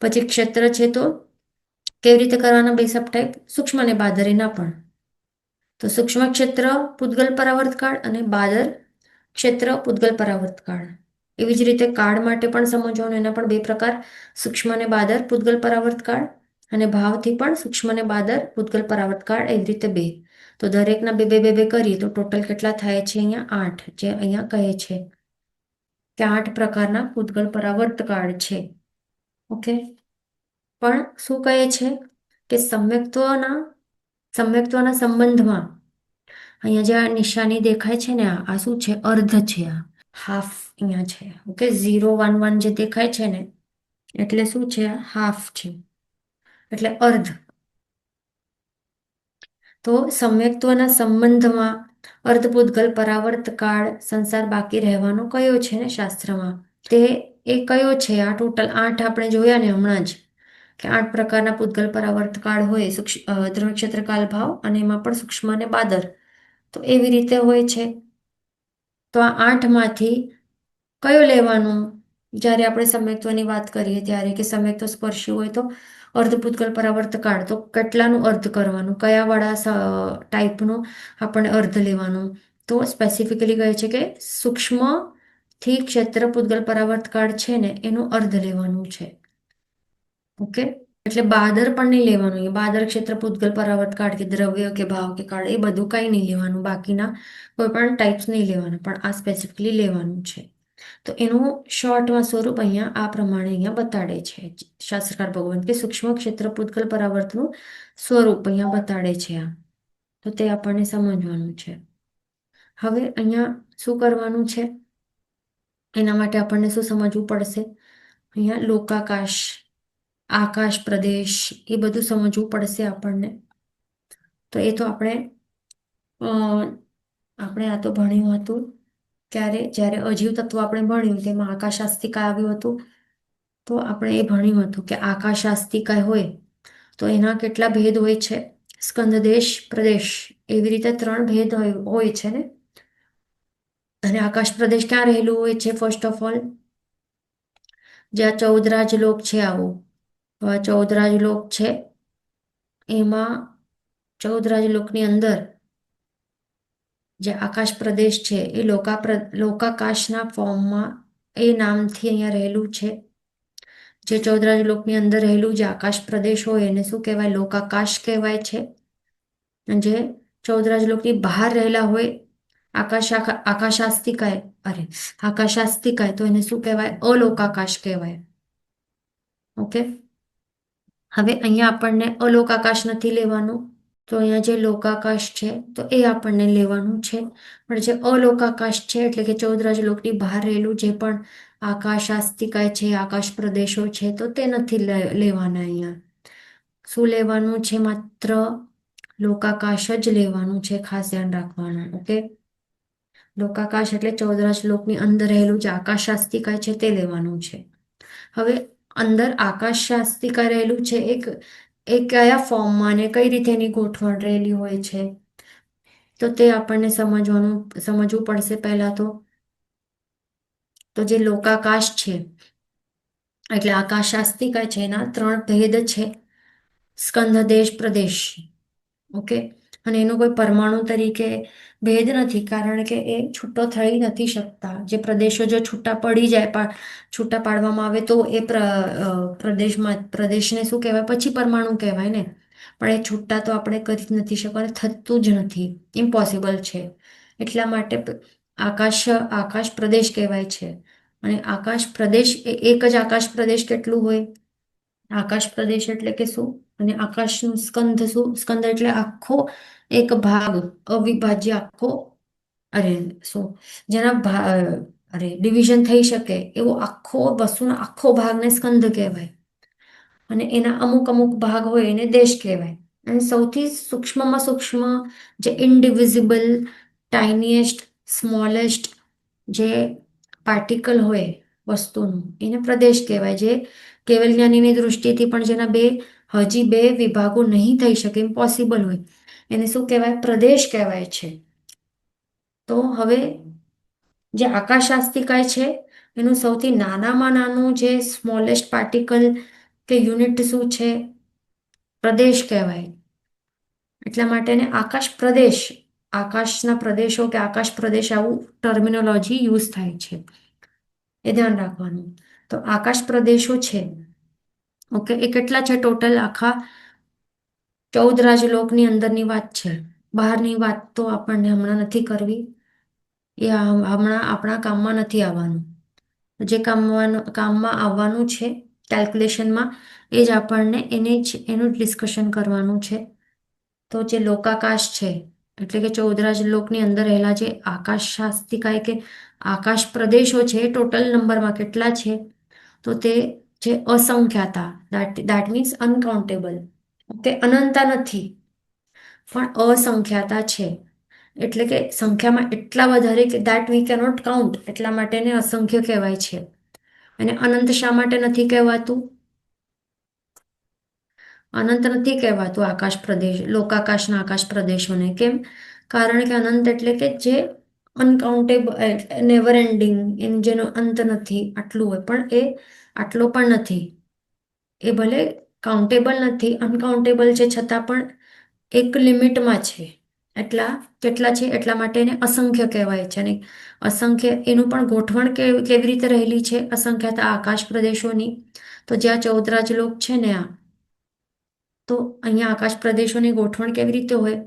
પછી ક્ષેત્ર છે તો કેવી રીતે કરવાના બે સબટાઇપ? સૂક્ષ્મ અને બાદર એના પણ. તો સૂક્ષ્મ ક્ષેત્ર પૂતગલ પરાવર્ત કાળ અને બાદર ક્ષેત્ર પૂતગલ પરાવર્ત કાળ. એવી જ રીતે કાળ માટે પણ સમજવાનું, એના પણ બે પ્રકાર, સૂક્ષ્મ અને બાદર પૂતગલ પરાવર્ત કાળ અને ભાવથી પણ સૂક્ષ્મ અને બાદર પૂતગલ પરાવર્ત કાળ, એવી રીતે બે. તો દરેકના બે બે બે બે કરીએ તો ટોટલ કેટલા થાય છે? અહીંયા 8, જે અહીંયા કહે છે કે 8 પ્રકારના પૂતગલ પરાવર્ત કાળ છે. ઓકે. પણ શું કહે છે કે સમ્યક્ત્વના સંબંધમાં અહીંયા જે આ નિશાની દેખાય છે ને આ શું છે? અર્ધ છે. આ હાફ અહીંયા છે. ઓકે. 0 1 1 જે દેખાય છે ને એટલે શું છે? હાફ છે, એટલે અર્ધ. તો સમ્યક્ત્વના સંબંધમાં અર્ધપૂતગલ પરાવર્ત કાળ સંસાર બાકી રહેવાનો કયો છે ને શાસ્ત્રમાં, તે એ કયો છે? આ ટોટલ 8 આપણે જોયા ને હમણાં જ કે 8 પ્રકારના પૂતગલ પરાવર્ત કાળ હોય, દ્રવ્ય, ક્ષેત્ર, કાલ, ભાવ અને એમાં પણ સૂક્ષ્મ અને બાદર. તો એવી રીતે હોય છે. તો આ 8માંથી કયો લેવાનું? જ્યારે આપણે સમ્યક્ત્વની વાત કરીએ ત્યારે કે સમ્યક્ત્વ સ્પર્શી હોય તો અર્ધપૂતગલ પરાવર્ત કાળ, તો કેટલાનું અર્ધ કરવાનું, કયા વાળા ટાઈપનું આપણે અર્ધ લેવાનું? તો સ્પેસિફિકલી કહે છે કે સૂક્ષ્મથી ક્ષેત્ર પૂતગલ પરાવર્ત કાળ છે ને એનું અર્ધ લેવાનું છે. ઓકે. એટલે બાદર પણ નહીં લેવાનું. બાદર ક્ષેત્ર પૂતગલ પરાવર્ત કાળ કે દ્રવ્ય કે ભાવ કે કાળ એ બધું કંઈ નહીં લેવાનું, બાકીના કોઈ પણ ટાઈપ્સ નહીં લેવાના, પણ આ સ્પેસિફિકલી લેવાનું છે. તો એનું શોર્ટમાં સ્વરૂપ અહીંયા આ પ્રમાણે અહીંયા બતાડે છે શાસ્ત્રકાર ભગવંત કે સૂક્ષ્મ ક્ષેત્ર પૂતગલ પરાવર્તનું સ્વરૂપ અહીંયા બતાડે છે આ. તો તે આપણને સમજવાનું છે. હવે અહીંયા શું કરવાનું છે? એના માટે આપણને શું સમજવું પડશે? અહીંયા લોકાકાશ, આકાશ પ્રદેશ એ બધું સમજવું પડશે આપણને. તો એ તો આપણે આ તો ભણ્યું હતું ક્યારે, જ્યારે અજીવ તત્વ આપણે ભણ્યું તેમાં આકાશાસ્તિકા આવ્યું હતું. તો આપણે એ ભણ્યું હતું કે આકાશાસ્તિકા હોય તો એના કેટલા ભેદ હોય છે? સ્કંદ દેશ, પ્રદેશ, એવી રીતે 3 ભેદ હોય છે ને. અને આકાશ પ્રદેશ ક્યાં રહેલું હોય છે? ફર્સ્ટ ઓફ ઓલ જ્યાં 14 રાજલોક છે આવું, તો આ 14 રાજલોક છે એમાં 14 રાજલોકની અંદર જે આકાશ પ્રદેશ છે એ લોકાકાશના ફોર્મમાં એ નામથી અહીંયા રહેલું છે. જે 14 રાજલોકની અંદર રહેલું જે આકાશ પ્રદેશ હોય એને શું કહેવાય? લોકાકાશ કહેવાય છે. જે 14 રાજલોકની બહાર રહેલા હોય આકાશાસ્તિકાય તો એને શું કહેવાય? અલોકાકાશ કહેવાય. ઓકે. હવે અહીંયા આપણને અલોકાકાશ નથી લેવાનું, તો અહીંયા જે લોકાકાશ છે તો એ આપણને લેવાનું છે. પણ જે અલોકાકાશ છે એટલે કે 14 લોકની બહાર રહેલું જે પણ આકાશ આસ્તિકાય છે, આકાશ પ્રદેશો છે, તો તે નથી લેવાના અહીંયા. શું લેવાનું છે? માત્ર લોકાકાશ જ લેવાનું છે. ખાસ ધ્યાન રાખવાનું. ઓકે, લોકાકાશ એટલે 14 લોકની અંદર રહેલું જે આકાશ આસ્તિકાય છે તે લેવાનું છે. હવે અંદર આકાશ શાસ્ત્રિકા રહેલું છે એ કયા ફોર્મમાં ને કઈ રીતે એની ગોઠવણ રહેલી હોય છે તો તે આપણને સમજવું પડશે. પહેલા તો જે લોકાકાશ છે એટલે આકાશ શાસ્ત્રિકા છે એના 3 ભેદ છે: સ્કંધ, દેશ, પ્રદેશ. ઓકે, અને એનો કોઈ પરમાણુ તરીકે ભેદ નથી, કારણ કે એ છૂટો થઈ નથી શકતા. જે પ્રદેશો જો છૂટા પડી જાય, છૂટા પાડવામાં આવે તો એ પ્રદેશને શું કહેવાય? પછી પરમાણુ કહેવાય ને. પણ એ છૂટા તો આપણે કરી જ નથી શકવાના, થતું જ નથી, ઇમ્પોસિબલ છે. એટલા માટે આકાશ પ્રદેશ કહેવાય છે. અને આકાશ પ્રદેશ એક જ આકાશ પ્રદેશ કેટલું હોય? આકાશ પ્રદેશ એટલે કે શું? અને આકાશનું સ્કંધ શું? સ્કંધ એટલે આખો એક ભાગ, અવિભાજ્ય આખો, અરે શું, ડિવિઝન થઈ શકે એવો આખો વસ્તુનો આખો ભાગને સ્કંધ કહેવાય. અને એના અમુક અમુક ભાગ હોય એને દેશ કહેવાય. અને સૌથી સૂક્ષ્મમાં સૂક્ષ્મ જે ઇનડિવિઝિબલ, ટાઇનીએસ્ટ, સ્મોલેસ્ટ જે પાર્ટિકલ હોય વસ્તુનું એને પ્રદેશ કહેવાય. જે કેવલ જ્ઞાનીની દૃષ્ટિથી પણ જેના હજી બે વિભાગો નહીં થઈ શકે, ઇમ્પોસિબલ હોય, એને શું કહેવાય? પ્રદેશ કહેવાય છે. તો હવે જે આકાશ આસ્તિકાય છે એનું સૌથી નાનામાં નાનું જે સ્મોલેસ્ટ પાર્ટિકલ કે યુનિટ શું છે? પ્રદેશ કહેવાય. એટલા માટે એને આકાશ પ્રદેશ, આકાશના પ્રદેશો કે આકાશ પ્રદેશ આવું ટર્મિનોલોજી યુઝ થાય છે. એ ધ્યાન રાખવાનું. તો આકાશ પ્રદેશો છે, ઓકે, એ કેટલા છે ટોટલ? આખા 14 રાજલોકની અંદરની વાત છે. બહારની વાત તો આપણને હમણાં નથી કરવી, એ હમણાં આપણા કામમાં નથી આવવાનું. જે કામમાં આવવાનું છે કેલ્ક્યુલેશનમાં, એ જ આપણને એનું ડિસ્કશન કરવાનું છે. તો જે લોકાકાશ છે એટલે કે 14 લોકની અંદર રહેલા જે આકાશ શાસ્ત્રિકાય કે આકાશ પ્રદેશો છે એ ટોટલ નંબરમાં કેટલા છે? તો તે છે અસંખ્યાતા, દેટ મીન્સ અનકાઉન્ટેબલ. ઓકે, અનંતા નથી પણ અસંખ્યાતા છે. એટલે કે સંખ્યામાં એટલા વધારે કે દેટ વી કેનોટ કાઉન્ટ, એટલા માટે એને અસંખ્ય કહેવાય છે. અને અનંત શા માટે નથી કહેવાતું? અનંત નથી કહેવાતું આકાશ પ્રદેશ, લોકાકાશના આકાશ પ્રદેશોને. કેમ? કારણ કે અનંત એટલે કે જે અનકાઉન્ટેબલ, નેવર એન્ડિંગ, જેનો અંત નથી, આટલું હોય. પણ એ આટલો પણ નથી. એ ભલે કાઉન્ટેબલ નથી, અનકાઉન્ટેબલ છે, છતાં પણ એક લિમિટમાં છે. કેટલા છે? એટલા માટે એને અસંખ્ય કહેવાય છે. અને અસંખ્ય એનું પણ ગોઠવણ કેવી રીતે રહેલી છે અસંખ્યતા આકાશ પ્રદેશોની? તો જ્યાં 14 લોક છે ને તો અહીંયા આકાશ પ્રદેશોની ગોઠવણ કેવી રીતે હોય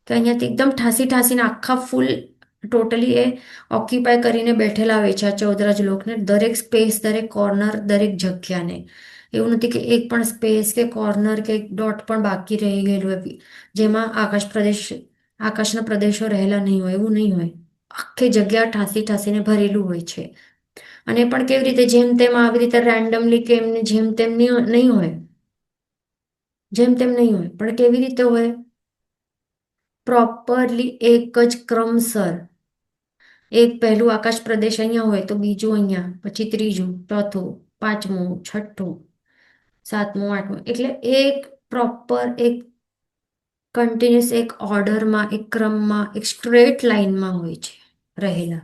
કે અહીંયાથી એકદમ ઠાસીને આખા ફૂલ ટોટલી એ ઓક્યુપાય કરીને બેઠેલા હોય છે આ 14 લોકને. દરેક સ્પેસ, દરેક કોર્નર, દરેક જગ્યાને. એવું નથી કે એક પણ સ્પેસ કે કોર્નર કે ડોટ પણ બાકી રહી ગયેલું હોય જેમાં આકાશના પ્રદેશો રહેલા નહીં હોય, એવું નહીં હોય. આખી જગ્યા ઠાસીને ભરેલું હોય છે. અને પણ કેવી રીતે? જેમ તેમ આવી રીતે રેન્ડમલી કે એમને જેમ તેમ નહીં હોય. જેમ તેમ નહીં હોય, પણ કેવી રીતે હોય? પ્રોપરલી એક જ ક્રમસર. એક પહેલું આકાશ પ્રદેશ અહીંયા હોય તો બીજું અહીંયા, પછી ત્રીજું, ચોથું, પાંચમું, છઠ્ઠું, સાતમું, આઠમું. એટલે એક પ્રોપર, એક કન્ટિન્યુઅસ, એક ઓર્ડરમાં, એક ક્રમમાં, એક સ્ટ્રેટ લાઇનમાં હોય છે રહેલા.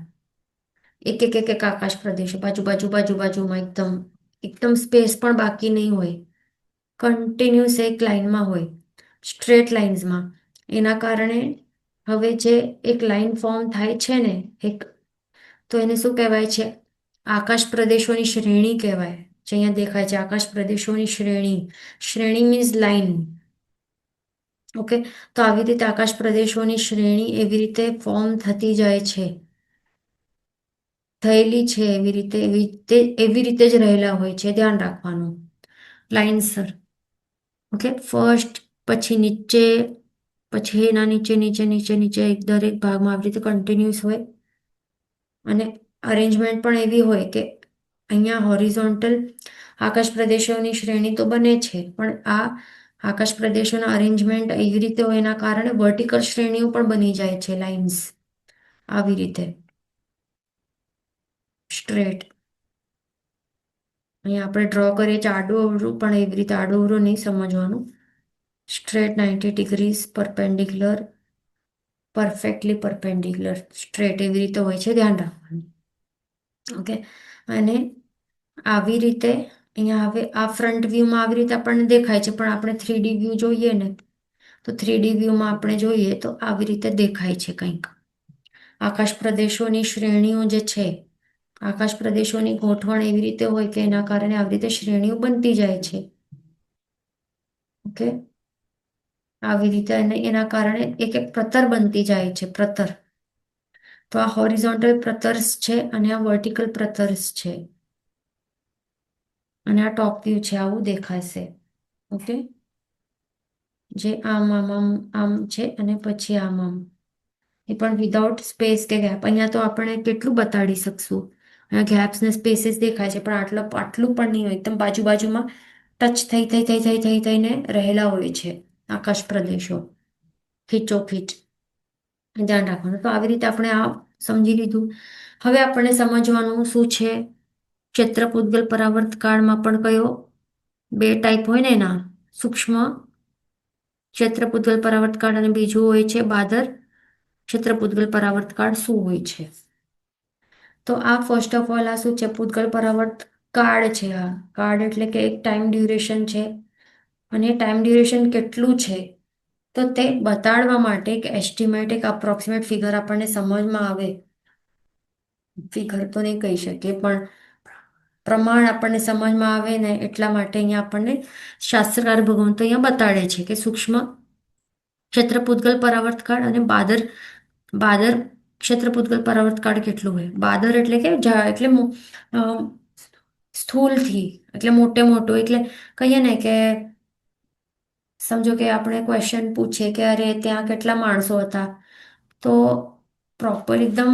એક આકાશ પ્રદેશો બાજુમાં એકદમ એકદમ સ્પેસ પણ બાકી નહીં હોય. કન્ટિન્યુઅસ એક લાઇનમાં હોય, સ્ટ્રેટ લાઇન્સમાં. એના કારણે હવે જે એક લાઇન ફોર્મ થાય છે ને તો એને શું કહેવાય છે? આકાશ પ્રદેશોની શ્રેણી કહેવાય. જે અહીંયા દેખાય છે આકાશ પ્રદેશોની શ્રેણી. શ્રેણી મીન્સ લાઇન. ઓકે, તો આવી રીતે આકાશ પ્રદેશોની શ્રેણી એવી રીતે ફોર્મ થતી જાય છે, થયેલી છે. એવી રીતે જ રહેલા હોય છે. ધ્યાન રાખવાનું લાઇનસર. ઓકે, ફર્સ્ટ, પછી નીચે, પછી એના નીચે નીચે નીચે નીચે એક દરેક ભાગમાં આવી રીતે કન્ટિન્યુઅસ હોય. અને અરેન્જમેન્ટ પણ એવી હોય કે અહીંયા હોરિઝોન્ટલ આકાશ પ્રદેશોની શ્રેણી તો બને છે, પણ આ આકાશ પ્રદેશોના અરેન્જમેન્ટ એવી રીતે હોય એના કારણે વર્ટિકલ શ્રેણીઓ પણ બની જાય છે, લાઇન્સ આવી રીતે સ્ટ્રેટ. અહીંયા આપણે ડ્રો કરીએ છીએ આડું અવળું, પણ એવી રીતે આડું અવળું નહીં સમજવાનું. Straight 90 degrees perpendicular, perfectly perpendicular, straight એવી રીતે હોય છે, ધ્યાન રાખવાનું. ઓકે. અને આવી રીતે અહીંયા હવે આ ફ્રન્ટ વ્યૂમાં આવી રીતે આપણને દેખાય છે, પણ આપણે 3D વ્યૂ જોઈએ ને, તો 3D વ્યૂમાં આપણે જોઈએ તો આવી રીતે દેખાય છે કંઈક. આકાશ પ્રદેશોની શ્રેણીઓ જે છે, આકાશ પ્રદેશોની ગોઠવણ એવી રીતે હોય કે એના કારણે આવી રીતે શ્રેણીઓ બનતી જાય છે. ઓકે. આવી રીતે અને એના કારણે એક એક પ્રતર બનતી જાય છે, પ્રતર. તો આ હોરિઝોન્ટલ પ્રતર્સ છે અને આ વર્ટિકલ પ્રતર્સ છે. અને આ ટોપ વ્યૂ છે, આવું દેખાશે. ઓકે. જે આમ આમ આમ આમ છે અને પછી આમ આમ, એ પણ વિધાઉટ સ્પેસ કે ગેપ. અહીંયા તો આપણે કેટલું બતાડી શકશું, અહીંયા ગેપ્સ ને સ્પેસીસ દેખાય છે, પણ આટલું પણ નહીં હોય. એકદમ બાજુ બાજુમાં ટચ થઈને રહેલા હોય છે આકાશ પ્રદેશો, ખીચોખીચ. ધ્યાન રાખવાનું. તો આવી રીતે આપણે આ સમજી લીધું. હવે આપણને સમજવાનું શું છે, ક્ષેત્ર પૂતગલ પરાવર્ત કાળમાં પણ કયો બે ટાઈપ હોય ને, એના સૂક્ષ્મ ક્ષેત્ર પૂતગલ પરાવર્ત કાળ અને બીજું હોય છે બાદર ક્ષેત્ર પૂતગલ પરાવર્ત કાળ શું હોય છે. તો આ ફર્સ્ટ ઓફ ઓલ આ શું છે, પૂતગલ પરાવર્ત કાળ છે. આ કાળ એટલે કે એક ટાઈમ ડ્યુરેશન છે, અને ટાઈમ ડ્યુરેશન કેટલું છે તો તે બતાડવા માટે એક એસ્ટિમેટ, એક અપ્રોક્સિમેટ ફિગર આપણને સમજમાં આવે. ફિગર તો નહીં કહી શકીએ, પણ પ્રમાણ આપણને સમજમાં આવે ને, એટલા માટે અહીંયા આપણને શાસ્ત્રકાર ભગવાન તો અહીંયા બતાડે છે કે સૂક્ષ્મ ક્ષેત્ર પૂતગલ પરાવર્ત કાળ અને બાદર બાદર ક્ષેત્ર પૂતગલ પરાવર્ત કાળ કેટલું હોય. બાદર એટલે કે એટલે અ, સ્થૂલથી એટલે મોટે મોટું, એટલે કહીએ ને કે સમજો કે આપણે ક્વેશ્ચન પૂછીએ કે અરે ત્યાં કેટલા માણસો હતા, તો પ્રોપર એકદમ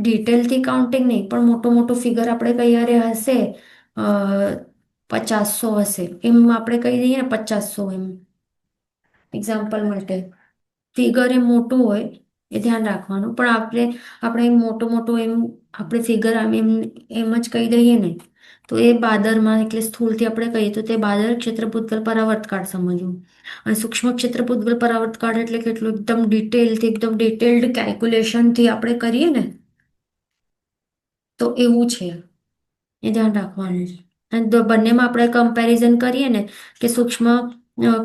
ડિટેલથી કાઉન્ટિંગ નહીં, પણ મોટું મોટું ફિગર આપણે કહીએ અરે હશે 50-100 હશે, એમ આપણે કહી દઈએ ને 50-100 એમ એક્ઝામ્પલ માટે. ફિગર એ મોટું હોય એ ધ્યાન રાખવાનું, પણ આપણે એમ મોટું મોટું એમ આપણે ફિગર આમ એમ એમ જ કહી દઈએ ને, તો એ બાદરમાં એટલે સ્થૂળથી આપણે કહીએ તો તે બાદર ક્ષેત્ર પૂતગલ પરાવર્ત કાળ સમજવું. અને સૂક્ષ્મ ક્ષેત્ર પૂતગલ પરાવર્ત કાળ એટલે કેટલું એકદમ ડિટેલથી, એકદમ ડિટેલ્ડ કેલ્ક્યુલેશનથી આપણે કરીએ ને, તો એવું છે, એ ધ્યાન રાખવાનું છે. અને બંનેમાં આપણે કમ્પેરિઝન કરીએ ને કે સૂક્ષ્મ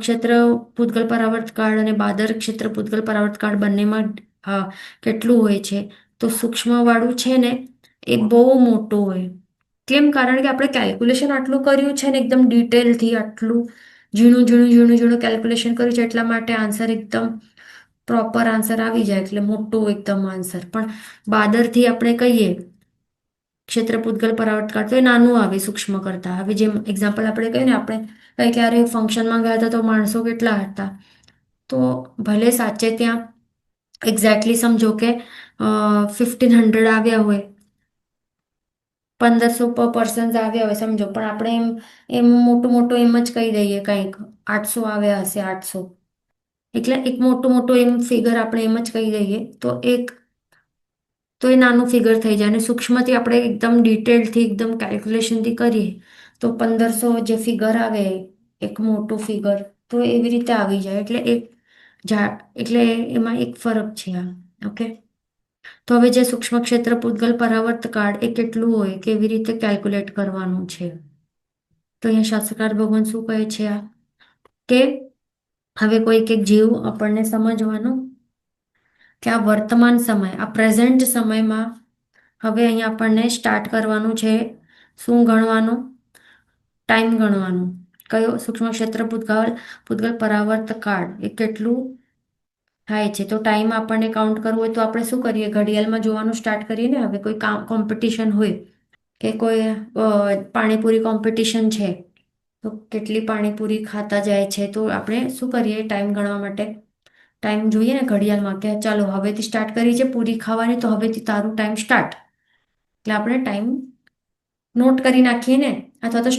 ક્ષેત્ર પૂતગલ પરાવર્ત કાળ અને બાદર ક્ષેત્ર પૂતગલ પરાવર્ત કાળ બંનેમાં કેટલું હોય છે, તો સૂક્ષ્મ વાળું છે ને એ બહુ મોટું હોય. કેમ? કારણ કે આપણે કેલ્ક્યુલેશન આટલું કર્યું છે ને, એકદમ ડિટેલથી આટલું ઝીણું ઝીણું ઝીણું ઝીણું કેલ્ક્યુલેશન કર્યું છે, એટલા માટે આન્સર એકદમ પ્રોપર આન્સર આવી જાય, એટલે મોટું એકદમ આન્સર. પણ બાદરથી આપણે કહીએ ક્ષેત્ર પૂતગલ પરાવર્ત કાળ તો એ નાનું આવે સૂક્ષ્મ કરતા. હવે જેમ એક્ઝામ્પલ આપણે કહીએ ને, આપણે કઈ ક્યારે ફંક્શનમાં ગયા હતા તો માણસો કેટલા હતા, તો ભલે સાચે ત્યાં એક્ઝેક્ટલી સમજો કે 1500 આવ્યા હોય, 1500 પર પર્સન્સ આવ્યા હોય સમજો, પણ આપણે એમ એમ મોટું મોટું એમ જ કહી દઈએ કંઈક 800 આવ્યા હશે, 800. એટલે એક મોટું મોટું એમ ફિગર આપણે એમ જ કહી દઈએ તો એ નાનું ફિગર થઈ જાય. અને સૂક્ષ્મથી આપણે એકદમ ડિટેલથી એકદમ કેલ્ક્યુલેશનથી કરીએ તો 1500 જે ફિગર આવે, એક મોટું ફિગર, તો એવી રીતે આવી જાય. એટલે એમાં એક ફરક છે આ. ઓકે. તો હવે જે સૂક્ષ્મ ક્ષેત્ર પૂતગલ પરાવર્ત કાળ એ કેટલું હોય, કેવી રીતે કેલ્ક્યુલેટ કરવાનું છે, તો અહીંયા શાસ્ત્રકાર ભગવાન શું કહે છે આ કે હવે કોઈક એક જીવ આપણને સમજવાનું કે આ વર્તમાન સમય, આ પ્રેઝન્ટ સમયમાં હવે અહીંયા આપણને સ્ટાર્ટ કરવાનું છે. શું ગણવાનું? ટાઈમ ગણવાનું. કયો? સૂક્ષ્મ ક્ષેત્ર પૂતગલ પરાવર્ત કાળ એ કેટલું થાય છે. તો ટાઈમ આપણને કાઉન્ટ કરવું હોય તો આપણે શું કરીએ? ઘડિયાળમાં જોવાનું સ્ટાર્ટ કરીએ ને. હવે કોઈ કોમ્પિટિશન હોય કે કોઈ પાણીપુરી કોમ્પિટિશન છે, તો કેટલી પાણીપુરી ખાતા જાય છે, તો આપણે શું કરીએ ટાઈમ ગણવા માટે? ટાઈમ જોઈએ ને ઘડિયાળમાં કે ચાલો હવેથી સ્ટાર્ટ કરી છે પૂરી ખાવાની, તો હવેથી તારું ટાઈમ સ્ટાર્ટ. એટલે આપણે ટાઈમ નોટ કરી નાખીએ ને, અથવા તો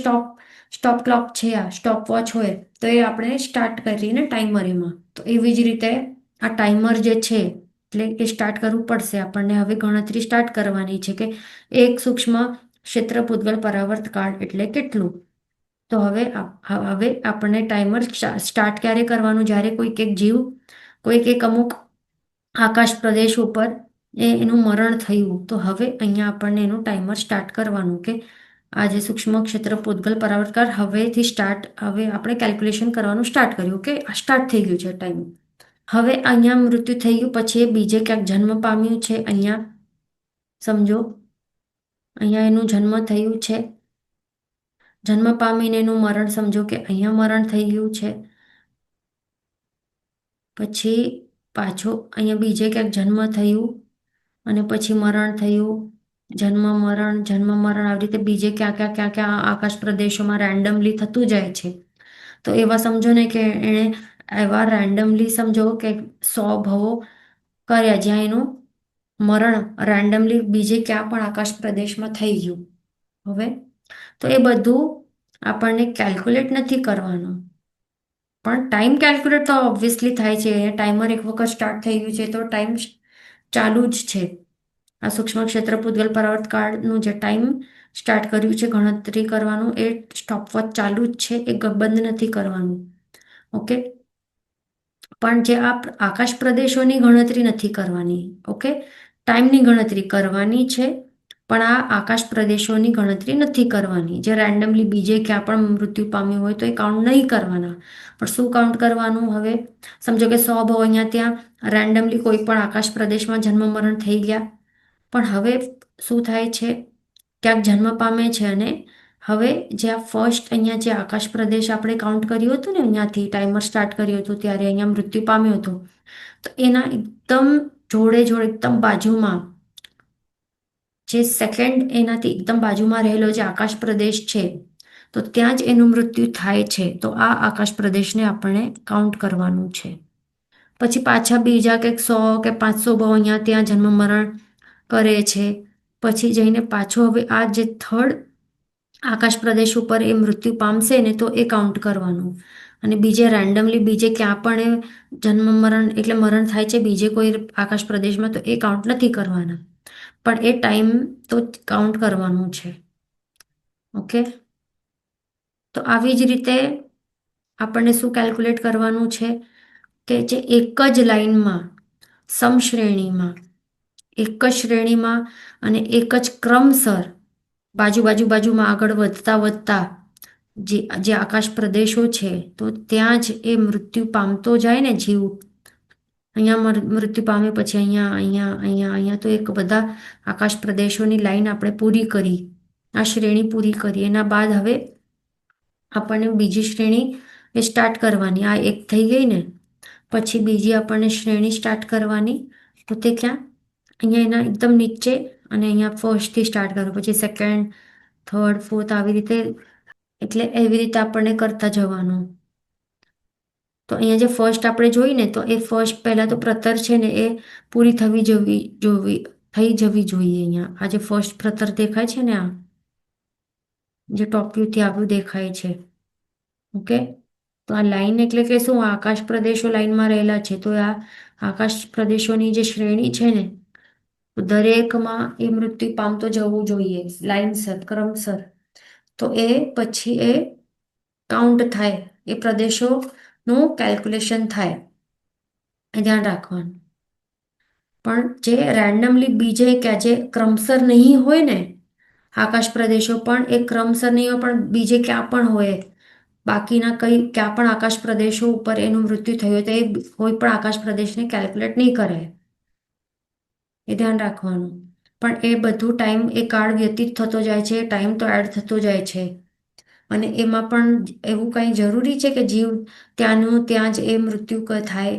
સ્ટોપ ક્લોક છે, આ સ્ટોપ વોચ હોય તો એ આપણે સ્ટાર્ટ કરીએ ને ટાઈમર એમાં. તો એવી જ રીતે આ ટાઈમર જે છે એટલે એ સ્ટાર્ટ કરવું પડશે આપણને. હવે ગણતરી સ્ટાર્ટ કરવાની છે કે એક સૂક્ષ્મ ક્ષેત્ર પૂતગલ પરાવર્ત કાળ એટલે કેટલું. તો હવે આપણને ટાઈમર સ્ટાર્ટ ક્યારે કરવાનું, જ્યારે કોઈક એક જીવ, કોઈક એક અમુક આકાશ પ્રદેશ ઉપર એનું મરણ થયું, તો હવે અહીંયા આપણને એનું ટાઈમર સ્ટાર્ટ કરવાનું કે આજે સૂક્ષ્મ ક્ષેત્ર પૂતગલ પરાવર્તકાળ હવેથી સ્ટાર્ટ. હવે આપણે કેલ્ક્યુલેશન કરવાનું સ્ટાર્ટ કર્યું કે આ સ્ટાર્ટ થઈ ગયું છે ટાઈમ. હવે અહીંયા મૃત્યુ થઈ ગયું, પછી એ બીજે ક્યાંક જન્મ પામ્યું છે, અહીંયા સમજો અહીંયા એનું જન્મ થયું છે, જન્મ પામીને એનું મરણ સમજો કે અહીંયા મરણ થઈ ગયું છે. પછી પાછો અહીંયા બીજે ક્યાંક જન્મ થયું અને પછી મરણ થયું, જન્મ મરણ આવી રીતે બીજે ક્યાં આકાશ પ્રદેશોમાં રેન્ડમલી થતું જાય છે. તો એવા સમજો ને કે એણે એવા રેન્ડમલી સમજો કે 100 ભવો કર્યા જ્યાં એનું મરણ રેન્ડમલી બીજે ક્યાં પણ આકાશ પ્રદેશમાં થઈ ગયું. હવે તો એ બધું આપણને કેલ્ક્યુલેટ નથી કરવાનું, પણ ટાઈમ કેલ્ક્યુલેટ તો ઓબ્વિયસલી થાય છે. ટાઈમર એક વખત સ્ટાર્ટ થઈ ગયું છે તો ટાઈમ ચાલુ જ છે. આ સૂક્ષ્મ ક્ષેત્ર પૂતગલ પરાવર્ત કાળનું જે ટાઈમ સ્ટાર્ટ કર્યું છે ગણતરી કરવાનું, એ સ્ટોપવોચ ચાલુ જ છે, એ બંધ નથી કરવાનું. ઓકે, પણ જે આ આકાશ પ્રદેશોની ગણતરી નથી કરવાની. ઓકે, ટાઈમની ગણતરી કરવાની છે, પણ આ આકાશ પ્રદેશોની ગણતરી નથી કરવાની. જે રેન્ડમલી બીજે ક્યાં પણ મૃત્યુ પામ્યું હોય તો એ કાઉન્ટ નહીં કરવાના. પણ શું કાઉન્ટ કરવાનું, હવે સમજો કે 100 ભવ અહીંયા ત્યાં રેન્ડમલી કોઈ પણ આકાશ પ્રદેશમાં જન્મ મરણ થઈ ગયા, પણ હવે શું થાય છે, ક્યાંક જન્મ પામે છે અને હવે જે આ ફર્સ્ટ અહીંયા જે આકાશ પ્રદેશ આપણે કાઉન્ટ કર્યું હતું ને, અહીંયાથી ટાઈમર સ્ટાર્ટ કર્યું હતું ત્યારે અહીંયા મૃત્યુ પામ્યો હતો, તો એના એકદમ જોડે એકદમ બાજુમાં જે સેકન્ડ એનાથી એકદમ બાજુમાં રહેલો જે આકાશ પ્રદેશ છે, તો ત્યાં જ એનું મૃત્યુ થાય છે. તો આ આકાશ પ્રદેશને આપણે કાઉન્ટ કરવાનું છે. પછી પાછા બીજા કંઈક 100 કે 500 ભવ અહીંયા ત્યાં જન્મ મરણ કરે છે, પછી જઈને પાછો હવે આ જે થર્ડ આકાશ પ્રદેશ ઉપર એ મૃત્યુ પામશે ને, તો એ કાઉન્ટ કરવાનું. અને બીજે રેન્ડમલી બીજે ક્યાં પણ જન્મ મરણ એટલે મરણ થાય છે બીજે કોઈ આકાશ પ્રદેશમાં, તો એ કાઉન્ટ નથી કરવાના, પણ એ ટાઈમ તો કાઉન્ટ કરવાનું છે. ઓકે, તો આવી જ રીતે આપણને શું કેલ્ક્યુલેટ કરવાનું છે કે જે એક જ લાઈનમાં સમશ્રેણીમાં એક જ શ્રેણીમાં અને એક જ ક્રમસર બાજુમાં આગળ વધતા જે આકાશ પ્રદેશો છે, તો ત્યાં જ એ મૃત્યુ પામતો જાય ને જીવ. અહીંયા મૃત્યુ પામે, પછી અહીંયા તો એક બધા આકાશ પ્રદેશોની લાઈન આપણે પૂરી કરી, આ શ્રેણી પૂરી કરી. એના બાદ હવે આપણને બીજી શ્રેણી એ સ્ટાર્ટ કરવાની. આ એક થઈ ગઈ ને, પછી બીજી આપણને શ્રેણી સ્ટાર્ટ કરવાની. તો તે ક્યાં, અહીંયા એના એકદમ નીચે, અને અહીંયા ફર્સ્ટથી સ્ટાર્ટ કરો, પછી સેકન્ડ, થર્ડ, ફોર્થ, આવી રીતે. એટલે એવી રીતે આપણને કરતા જવાનું. તો અહીંયા જે ફર્સ્ટ આપણે જોઈ ને, તો એ ફર્સ્ટ પહેલા તો પ્રતર છે ને એ પૂરી થઈ જવી જોઈએ. અહીંયા આ જે ફર્સ્ટ પ્રતર દેખાય છે ને, આ જે ટોપ વ્યૂથી આવ્યું દેખાય છે. ઓકે, તો આ લાઈન એટલે કે શું, આકાશ પ્રદેશો લાઈનમાં રહેલા છે, તો આ આકાશ પ્રદેશોની જે શ્રેણી છે ને, દરેકમાં એ મૃત્યુ પામતો જવું જોઈએ લાઈનસર, ક્રમસર. તો એ પછી એ કાઉન્ટ થાય, એ પ્રદેશોનું કેલ્ક્યુલેશન થાય, એ ધ્યાન રાખવાનું. પણ જે રેન્ડમલી બીજે કે જે ક્રમસર નહીં હોય ને, આકાશ પ્રદેશો પણ એ ક્રમસર નહીં હોય, પણ બીજે ક્યાં પણ હોય, બાકીના ક્યાં પણ આકાશ પ્રદેશો ઉપર એનું મૃત્યુ થયું હોય, તો એ કોઈ પણ આકાશ પ્રદેશને કેલ્ક્યુલેટ નહીં કરે, એ ધ્યાન રાખવાનું. પણ એ બધું ટાઈમ, એ કાળ વ્યતીત થતો જાય છે, ટાઈમ તો એડ થતો જાય છે. અને એમાં પણ એવું કંઈ જરૂરી છે કે જીવ ત્યાંનું ત્યાં જ એ મૃત્યુ થાય,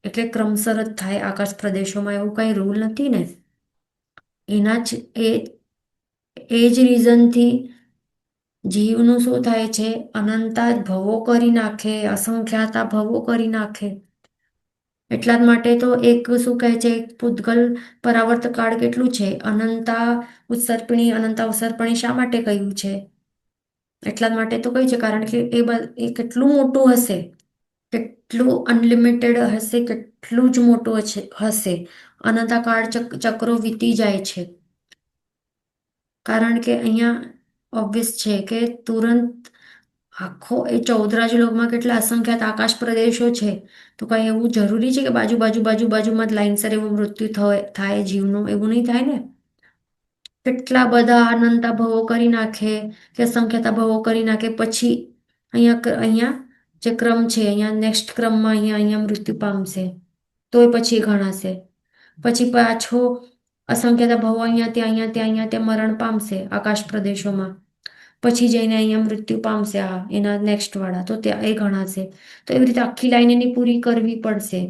એટલે ક્રમસર જ થાય આકાશ પ્રદેશોમાં, એવું કંઈ રૂલ નથી ને. એના જ એ જ રીઝનથી જીવનું શું થાય છે, અનંતા ભવો કરી નાખે, અસંખ્યાતા ભવો કરી નાખે. એટલા જ માટે તો એક શું કહે છે, એક પૂતગલ પરાવર્ત કાળ કેટલું છે, અનંતા ઉત્સર્પિણી અનંતા ઉત્સર્પણી શા માટે કહ્યું છે? એટલા જ માટે તો કહ્યું છે કારણ કે એ કેટલું મોટું હશે, કેટલું અનલિમિટેડ હશે, કેટલું જ મોટું હશે. અનંતા કાળ ચક્રો વીતી જાય છે. કારણ કે અહીંયા ઓબ્વિયસ છે કે તુરંત આખો એ ચૌદરાજ લોકમાં કેટલા અસંખ્યાત આકાશ પ્રદેશો છે. તો કઈ એવું જરૂરી છે કે બાજુમાં જ લાઈનસર એવું મૃત્યુ થાય જીવનું? એવું નહીં થાય ને. કેટલા બધા અનંતા ભવો કરી નાખે કે અસંખ્યતા ભવો કરી નાખે, પછી અહીંયા જે ક્રમ છે, અહીંયા નેક્સ્ટ ક્રમમાં અહીંયા મૃત્યુ પામશે, તોય પછી ગણાશે. પછી પાછો અસંખ્યતા ભવો અહીંયા ત્યાં મરણ પામશે આકાશ પ્રદેશોમાં, પછી જઈને અહીંયા મૃત્યુ પામશે એના નેક્સ્ટ વાળા, તો ત્યાં એ ગણાશે. તો એવી રીતે આખી લાઈન એની પૂરી કરવી પડશે.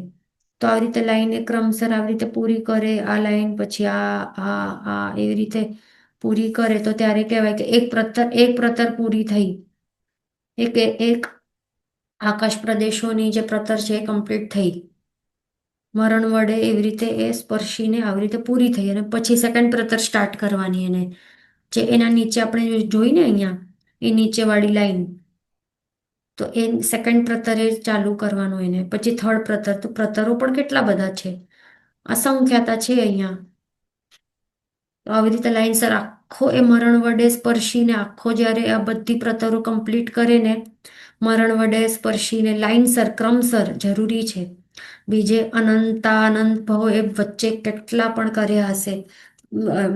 તો આવી રીતે લાઈન એ ક્રમસર આવી રીતે પૂરી કરે, આ લાઈન પછી આ એવી રીતે પૂરી કરે, તો ત્યારે કહેવાય કે એક પ્રતર પૂરી થઈ. એક આકાશ પ્રદેશોની જે પ્રતર છે એ કમ્પ્લીટ થઈ મરણ વડે, એવી રીતે એ સ્પર્શીને આવી રીતે પૂરી થઈ, અને પછી સેકન્ડ પ્રતર સ્ટાર્ટ કરવાની એને, જે એના નીચે આપણે જોઈને અહીંયા એ નીચેવાળી લાઈન, તો એ સેકન્ડ પ્રતરે ચાલુ કરવાનું એને. પછી થર્ડ પ્રતર, તો પ્રતરો પણ કેટલા બધા છે, અસંખ્યાતા છે અહીંયા. તો આવી રીતે લાઈનસર આખો એ મરણ વડે સ્પર્શીને આખો જ્યારે આ બધી પ્રતરો કમ્પ્લીટ કરે ને, મરણ વડે સ્પર્શીને લાઈનસર ક્રમસર જરૂરી છે. બીજે અનંત ભવો એ વચ્ચે કેટલા પણ કર્યા હશે,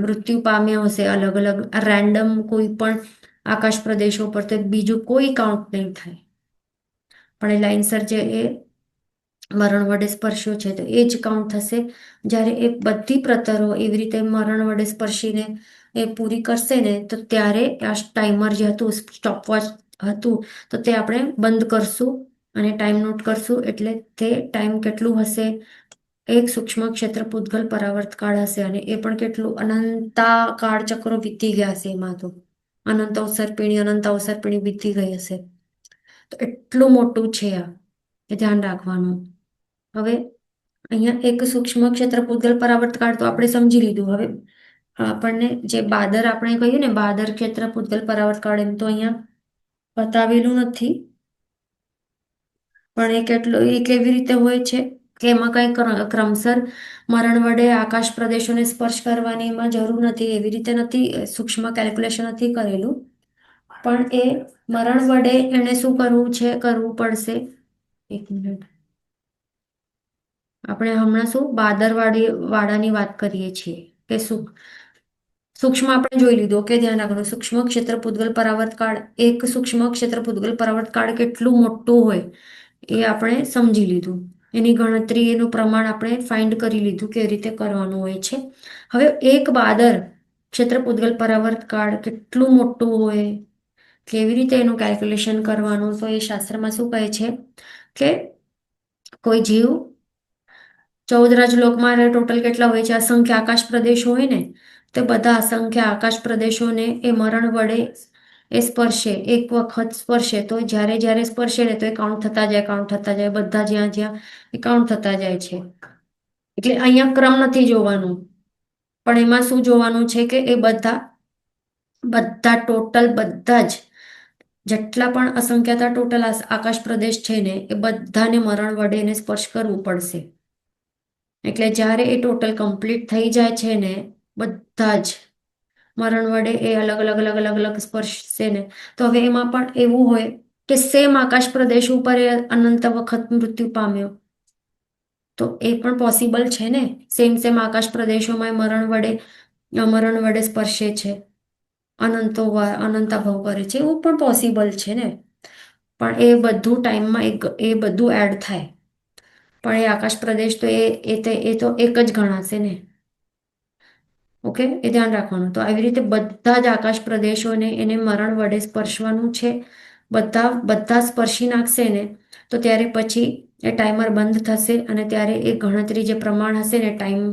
મૃત્યુ પામ્યા હશે અલગ અલગ રેન્ડમ કોઈ પણ આકાશ પ્રદેશો પર, તો બીજું કોઈ કાઉન્ટ નહીં થાય. પણ એ લાઈનસર જે એ મરણ વડે સ્પર્શ્યો છે તો એ જ કાઉન્ટ થશે. જ્યારે એ બધી પ્રતરો એવી રીતે મરણ વડે સ્પર્શીને એ પૂરી કરશે ને, તો ત્યારે આ ટાઈમર જે હતું, સ્ટોપવોચ હતું, તો તે આપણે બંધ કરશું અને ટાઈમ નોટ કરશું. એટલે તે ટાઈમ કેટલું હશે? એક સૂક્ષ્મ ક્ષેત્ર પૂતગલ પરાવર્ત કાળ હશે, અને એ પણ કેટલું અનંતા કાળ ચક્રો વીતી ગયા હશે એમાં તો. અનંત અવસર પીણી વીતી ગઈ હશે. તો એટલું મોટું છે આ, એ ધ્યાન રાખવાનું. હવે અહીંયા એક સૂક્ષ્મ ક્ષેત્ર પૂતગલ પરાવર્ત કાળ તો આપણે સમજી લીધું. હવે આપણને જે બાદર આપણે કહ્યું ને, બાદર ક્ષેત્ર પૂતગલ પરાવર્ત કાળ, એમ તો અહીંયા બતાવેલું નથી, પણ એ કેવી રીતે હોય છે કે એમાં કઈ ક્રમસર મરણ વડે આકાશ પ્રદેશોને સ્પર્શ કરવાની એમાં જરૂર નથી, એવી રીતે નથી, સૂક્ષ્મ કેલ્ક્યુલેશન નથી કરેલું. પણ એ મરણ વડે એને શું કરવું પડશે. એક મિનિટ, આપણે હમણાં શું વાડાની વાત કરીએ છીએ કે સૂક્ષ્મ આપણે જોઈ લીધું કે ધ્યાન રાખવાનું. સૂક્ષ્મ ક્ષેત્ર પૂતગલ પરાવર્ત કાળ, એક સૂક્ષ્મ ક્ષેત્ર પૂતગલ પરાવર્ત કાળ કેટલું મોટું હોય એ આપણે સમજી લીધું. એની ગણતરી, એનું પ્રમાણ આપણે ફાઇન્ડ કરી લીધું કે એ રીતે કરવાનું હોય છે. હવે એક બાદર ક્ષેત્ર પૂતગલ પરાવર્ત કાળ કેટલું મોટું હોય, કેવી રીતે એનું કેલ્ક્યુલેશન કરવાનું, તો એ શાસ્ત્રમાં શું કહે છે કે કોઈ જીવ 14 લોકમાં ટોટલ કેટલા હોય છે? અસંખ્ય આકાશ પ્રદેશો હોય ને, તો બધા અસંખ્ય આકાશ પ્રદેશોને એ મરણ વડે એ સ્પર્શે, એક વખત સ્પર્શે, તો જ્યારે જ્યારે સ્પર્શે ને, તો એ કાઉન્ટ થતા જાય બધા, જ્યાં જ્યાં એ કાઉન્ટ થતા જાય છે. એટલે અહીંયા ક્રમ નથી જોવાનું, પણ એમાં શું જોવાનું છે કે એ બધા ટોટલ બધા જ જેટલા પણ અસંખ્યતા ટોટલ આકાશ પ્રદેશ છે ને, એ બધાને મરણ વડે એને સ્પર્શ કરવું પડશે. એટલે જ્યારે એ ટોટલ કમ્પ્લીટ થઈ જાય છે ને, બધા જ મરણ વડે એ અલગ અલગ સ્પર્શશે ને, તો હવે એમાં પણ એવું હોય કે સેમ આકાશ પ્રદેશ ઉપર એ અનંત વખત મૃત્યુ પામ્યો, તો એ પણ પોસિબલ છે ને. સેમ આકાશ પ્રદેશોમાં મરણ વડે સ્પર્શે છે, અનંતા ભવ કરે છે, એવું પણ પોસિબલ છે ને. પણ એ બધું ટાઈમમાં એ બધું એડ થાય, પણ એ આકાશ પ્રદેશ તો એ તો એક જ ગણાશે ને. ઓકે, એ ધ્યાન રાખવાનું. તો આવી રીતે બધા જ આકાશ પ્રદેશોને એને મરણ વડે સ્પર્શવાનું છે. બધા સ્પર્શી નાખશે ને, તો ત્યારે પછી એ ટાઈમર બંધ થશે, અને ત્યારે એ ગણતરી જે પ્રમાણ હશે ને, ટાઈમ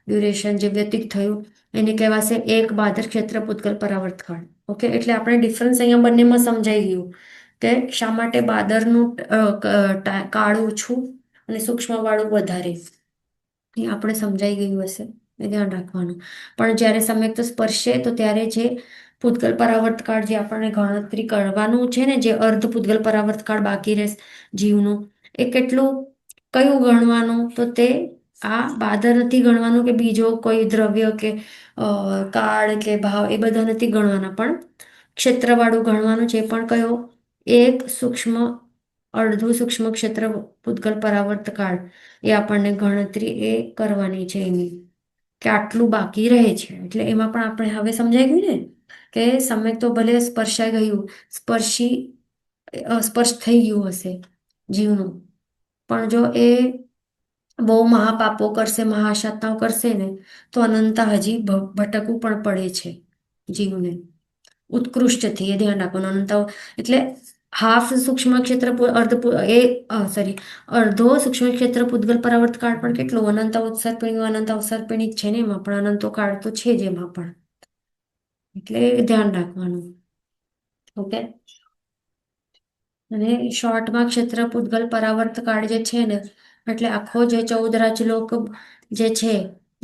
ડ્યુરેશન જે વ્યતીત થયું, એને કહેવાશે એક બાદર ક્ષેત્ર પૂતગલ પરાવર્ત કાળ. ઓકે, એટલે આપણે ડિફરન્સ અહીંયા બંનેમાં સમજાઈ ગયું કે શા માટે બાદરનું કાળ ઓછું અને સૂક્ષ્મ વાળું વધારે. એ આપણે સમજાઈ ગયું હશે, એ ધ્યાન રાખવાનું. પણ જ્યારે સમ્યક તો સ્પર્શે તો ત્યારે જે પૂતગલ પરાવર્ત કાળ જે આપણને ગણતરી કરવાનું છે ને, જે અર્ધ પૂતગલ પરાવર્ત કાળ બાકી રહે જીવનું, એ કેટલું કયું ગણવાનું, તો તે આ બાદર નથી ગણવાનું કે બીજો કોઈ દ્રવ્ય કે કાળ કે ભાવ એ બધા નથી ગણવાના, પણ ક્ષેત્રવાળું ગણવાનું છે. પણ કયો? એક સૂક્ષ્મ, અડધું સૂક્ષ્મ ક્ષેત્ર પૂતગલ પરાવર્ત કાળ, એ આપણને ગણતરી એ કરવાની છે એની, કે આટલું બાકી રહે છે. એટલે એમાં પણ આપણે હવે સમજાઈ ગયું ને કે સમ્યક તો ભલે સ્પર્શાઈ ગયું, સ્પર્શ થઈ ગયું હશે જીવનું, પણ જો એ બહુ મહાપાપો કરશે, મહાશાતનાઓ કરશે ને, તો અનંતા હજી ભટકવું પણ પડે છે જીવને. ઉત્કૃષ્ટથી એ ધ્યાન રાખવાનું. અનંતાઓ એટલે હાફ સૂક્ષ્મ ક્ષેત્ર અડધો સૂક્ષ્મ ક્ષેત્ર પૂતગલ પરાવર્ત કાળ પણ કેટલો અનંત અવસર્પિણી, અનંત અવસર્પિણી જ છે ને એમાં પણ, અનંતો કાળ તો છે જ એમાં પણ. એટલે ધ્યાન રાખવાનું. ઓકે. અને શોર્ટમાં ક્ષેત્ર પૂતગલ પરાવર્ત કાળ જે છે ને, એટલે આખો જે 14 રાજલોક જે છે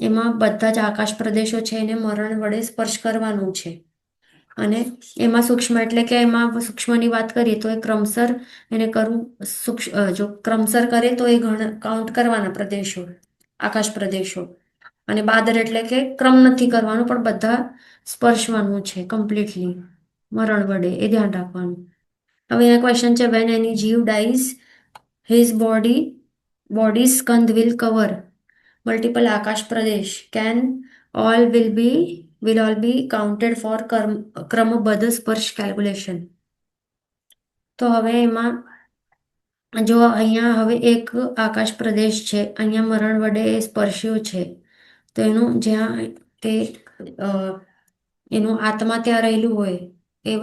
એમાં બધા જ આકાશ પ્રદેશો છે એને મરણ વડે સ્પર્શ કરવાનું છે. અને એમાં સૂક્ષ્મ એટલે કે એમાં સૂક્ષ્મની વાત કરીએ તો એ ક્રમશર એને કરવું, જો ક્રમશર કરે તો એ કાઉન્ટ કરવાના પ્રદેશો, આકાશ પ્રદેશો. અને બાદર એટલે કે ક્રમ નથી કરવાનું, પણ બધા સ્પર્શવાનું છે કમ્પ્લીટલી મરણ વડે, એ ધ્યાન રાખવાનું. હવે અહીંયા ક્વેશ્ચન છે, વેન એની જીવ ડાઈઝ હિઝ બોડી સ્કંદ વિલ કવર મલ્ટિપલ આકાશ પ્રદેશ, can all will be counted for ક્રમબદ્ધ સ્પર્શ કેલ્ક્યુલેશન. તો હવે એમાં જો અહીંયા હવે એક આકાશ પ્રદેશ છે, અહીંયા મરણ વડે એ સ્પર્શ્યો છે, તો એનું જ્યાં તે એનું આત્મા ત્યાં રહેલું હોય, એ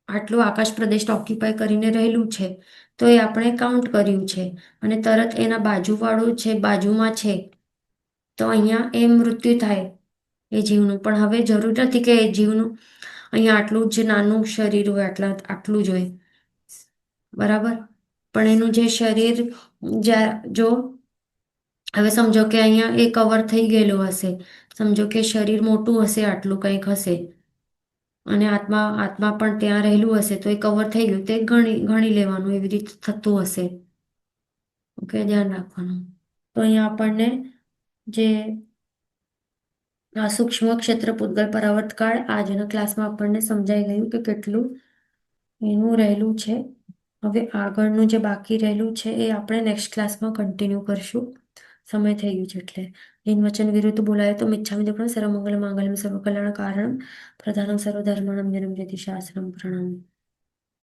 આટલું આકાશ પ્રદેશ ઓક્યુપાય કરીને રહેલું છે, તો એ આપણે કાઉન્ટ કર્યું છે. અને તરત એના બાજુવાળું છે, બાજુમાં છે, તો અહીંયા એ મૃત્યુ થાય એ જીવનું. પણ હવે જરૂર નથી કે એ જીવનું અહીંયા આટલું જ નાનું શરીર હોય, આટલું જ હોય, બરાબર. પણ એનું જે શરીર, જો હવે સમજો કે અહીંયા એ કવર થઈ ગયેલું હશે, સમજો કે શરીર મોટું હશે, આટલું કંઈક હશે, અને આત્મા પણ ત્યાં રહેલું હશે, તો એ કવર થઈ ગયું, તે ગણી લેવાનું, એવી રીતે થતું હશે. ઓકે, ધ્યાન રાખવાનું. તો અહીંયા આપણને જે સૂક્ષ્મ ક્ષેત્ર પૂતગલ પરાવર્ત કાળ આજના ક્લાસમાં આપણને સમજાઈ ગયું કે કેટલું એનું રહેલું છે. હવે આગળનું જે બાકી રહેલું છે એ આપણે નેક્સ્ટ ક્લાસમાં કન્ટિન્યુ કરશું. સમય થઈ ગયું છે એટલે. હિન વચન વિરુદ્ધ બોલાય તો મિચ્છામિ દુક્કડમ સર્વમંગલ માંગલ્યમ સર્વકલ્યાણ કારણમ પ્રધાનમ સર્વધર્માણમ નિરંજયતિ શાસનમ પ્રણામ.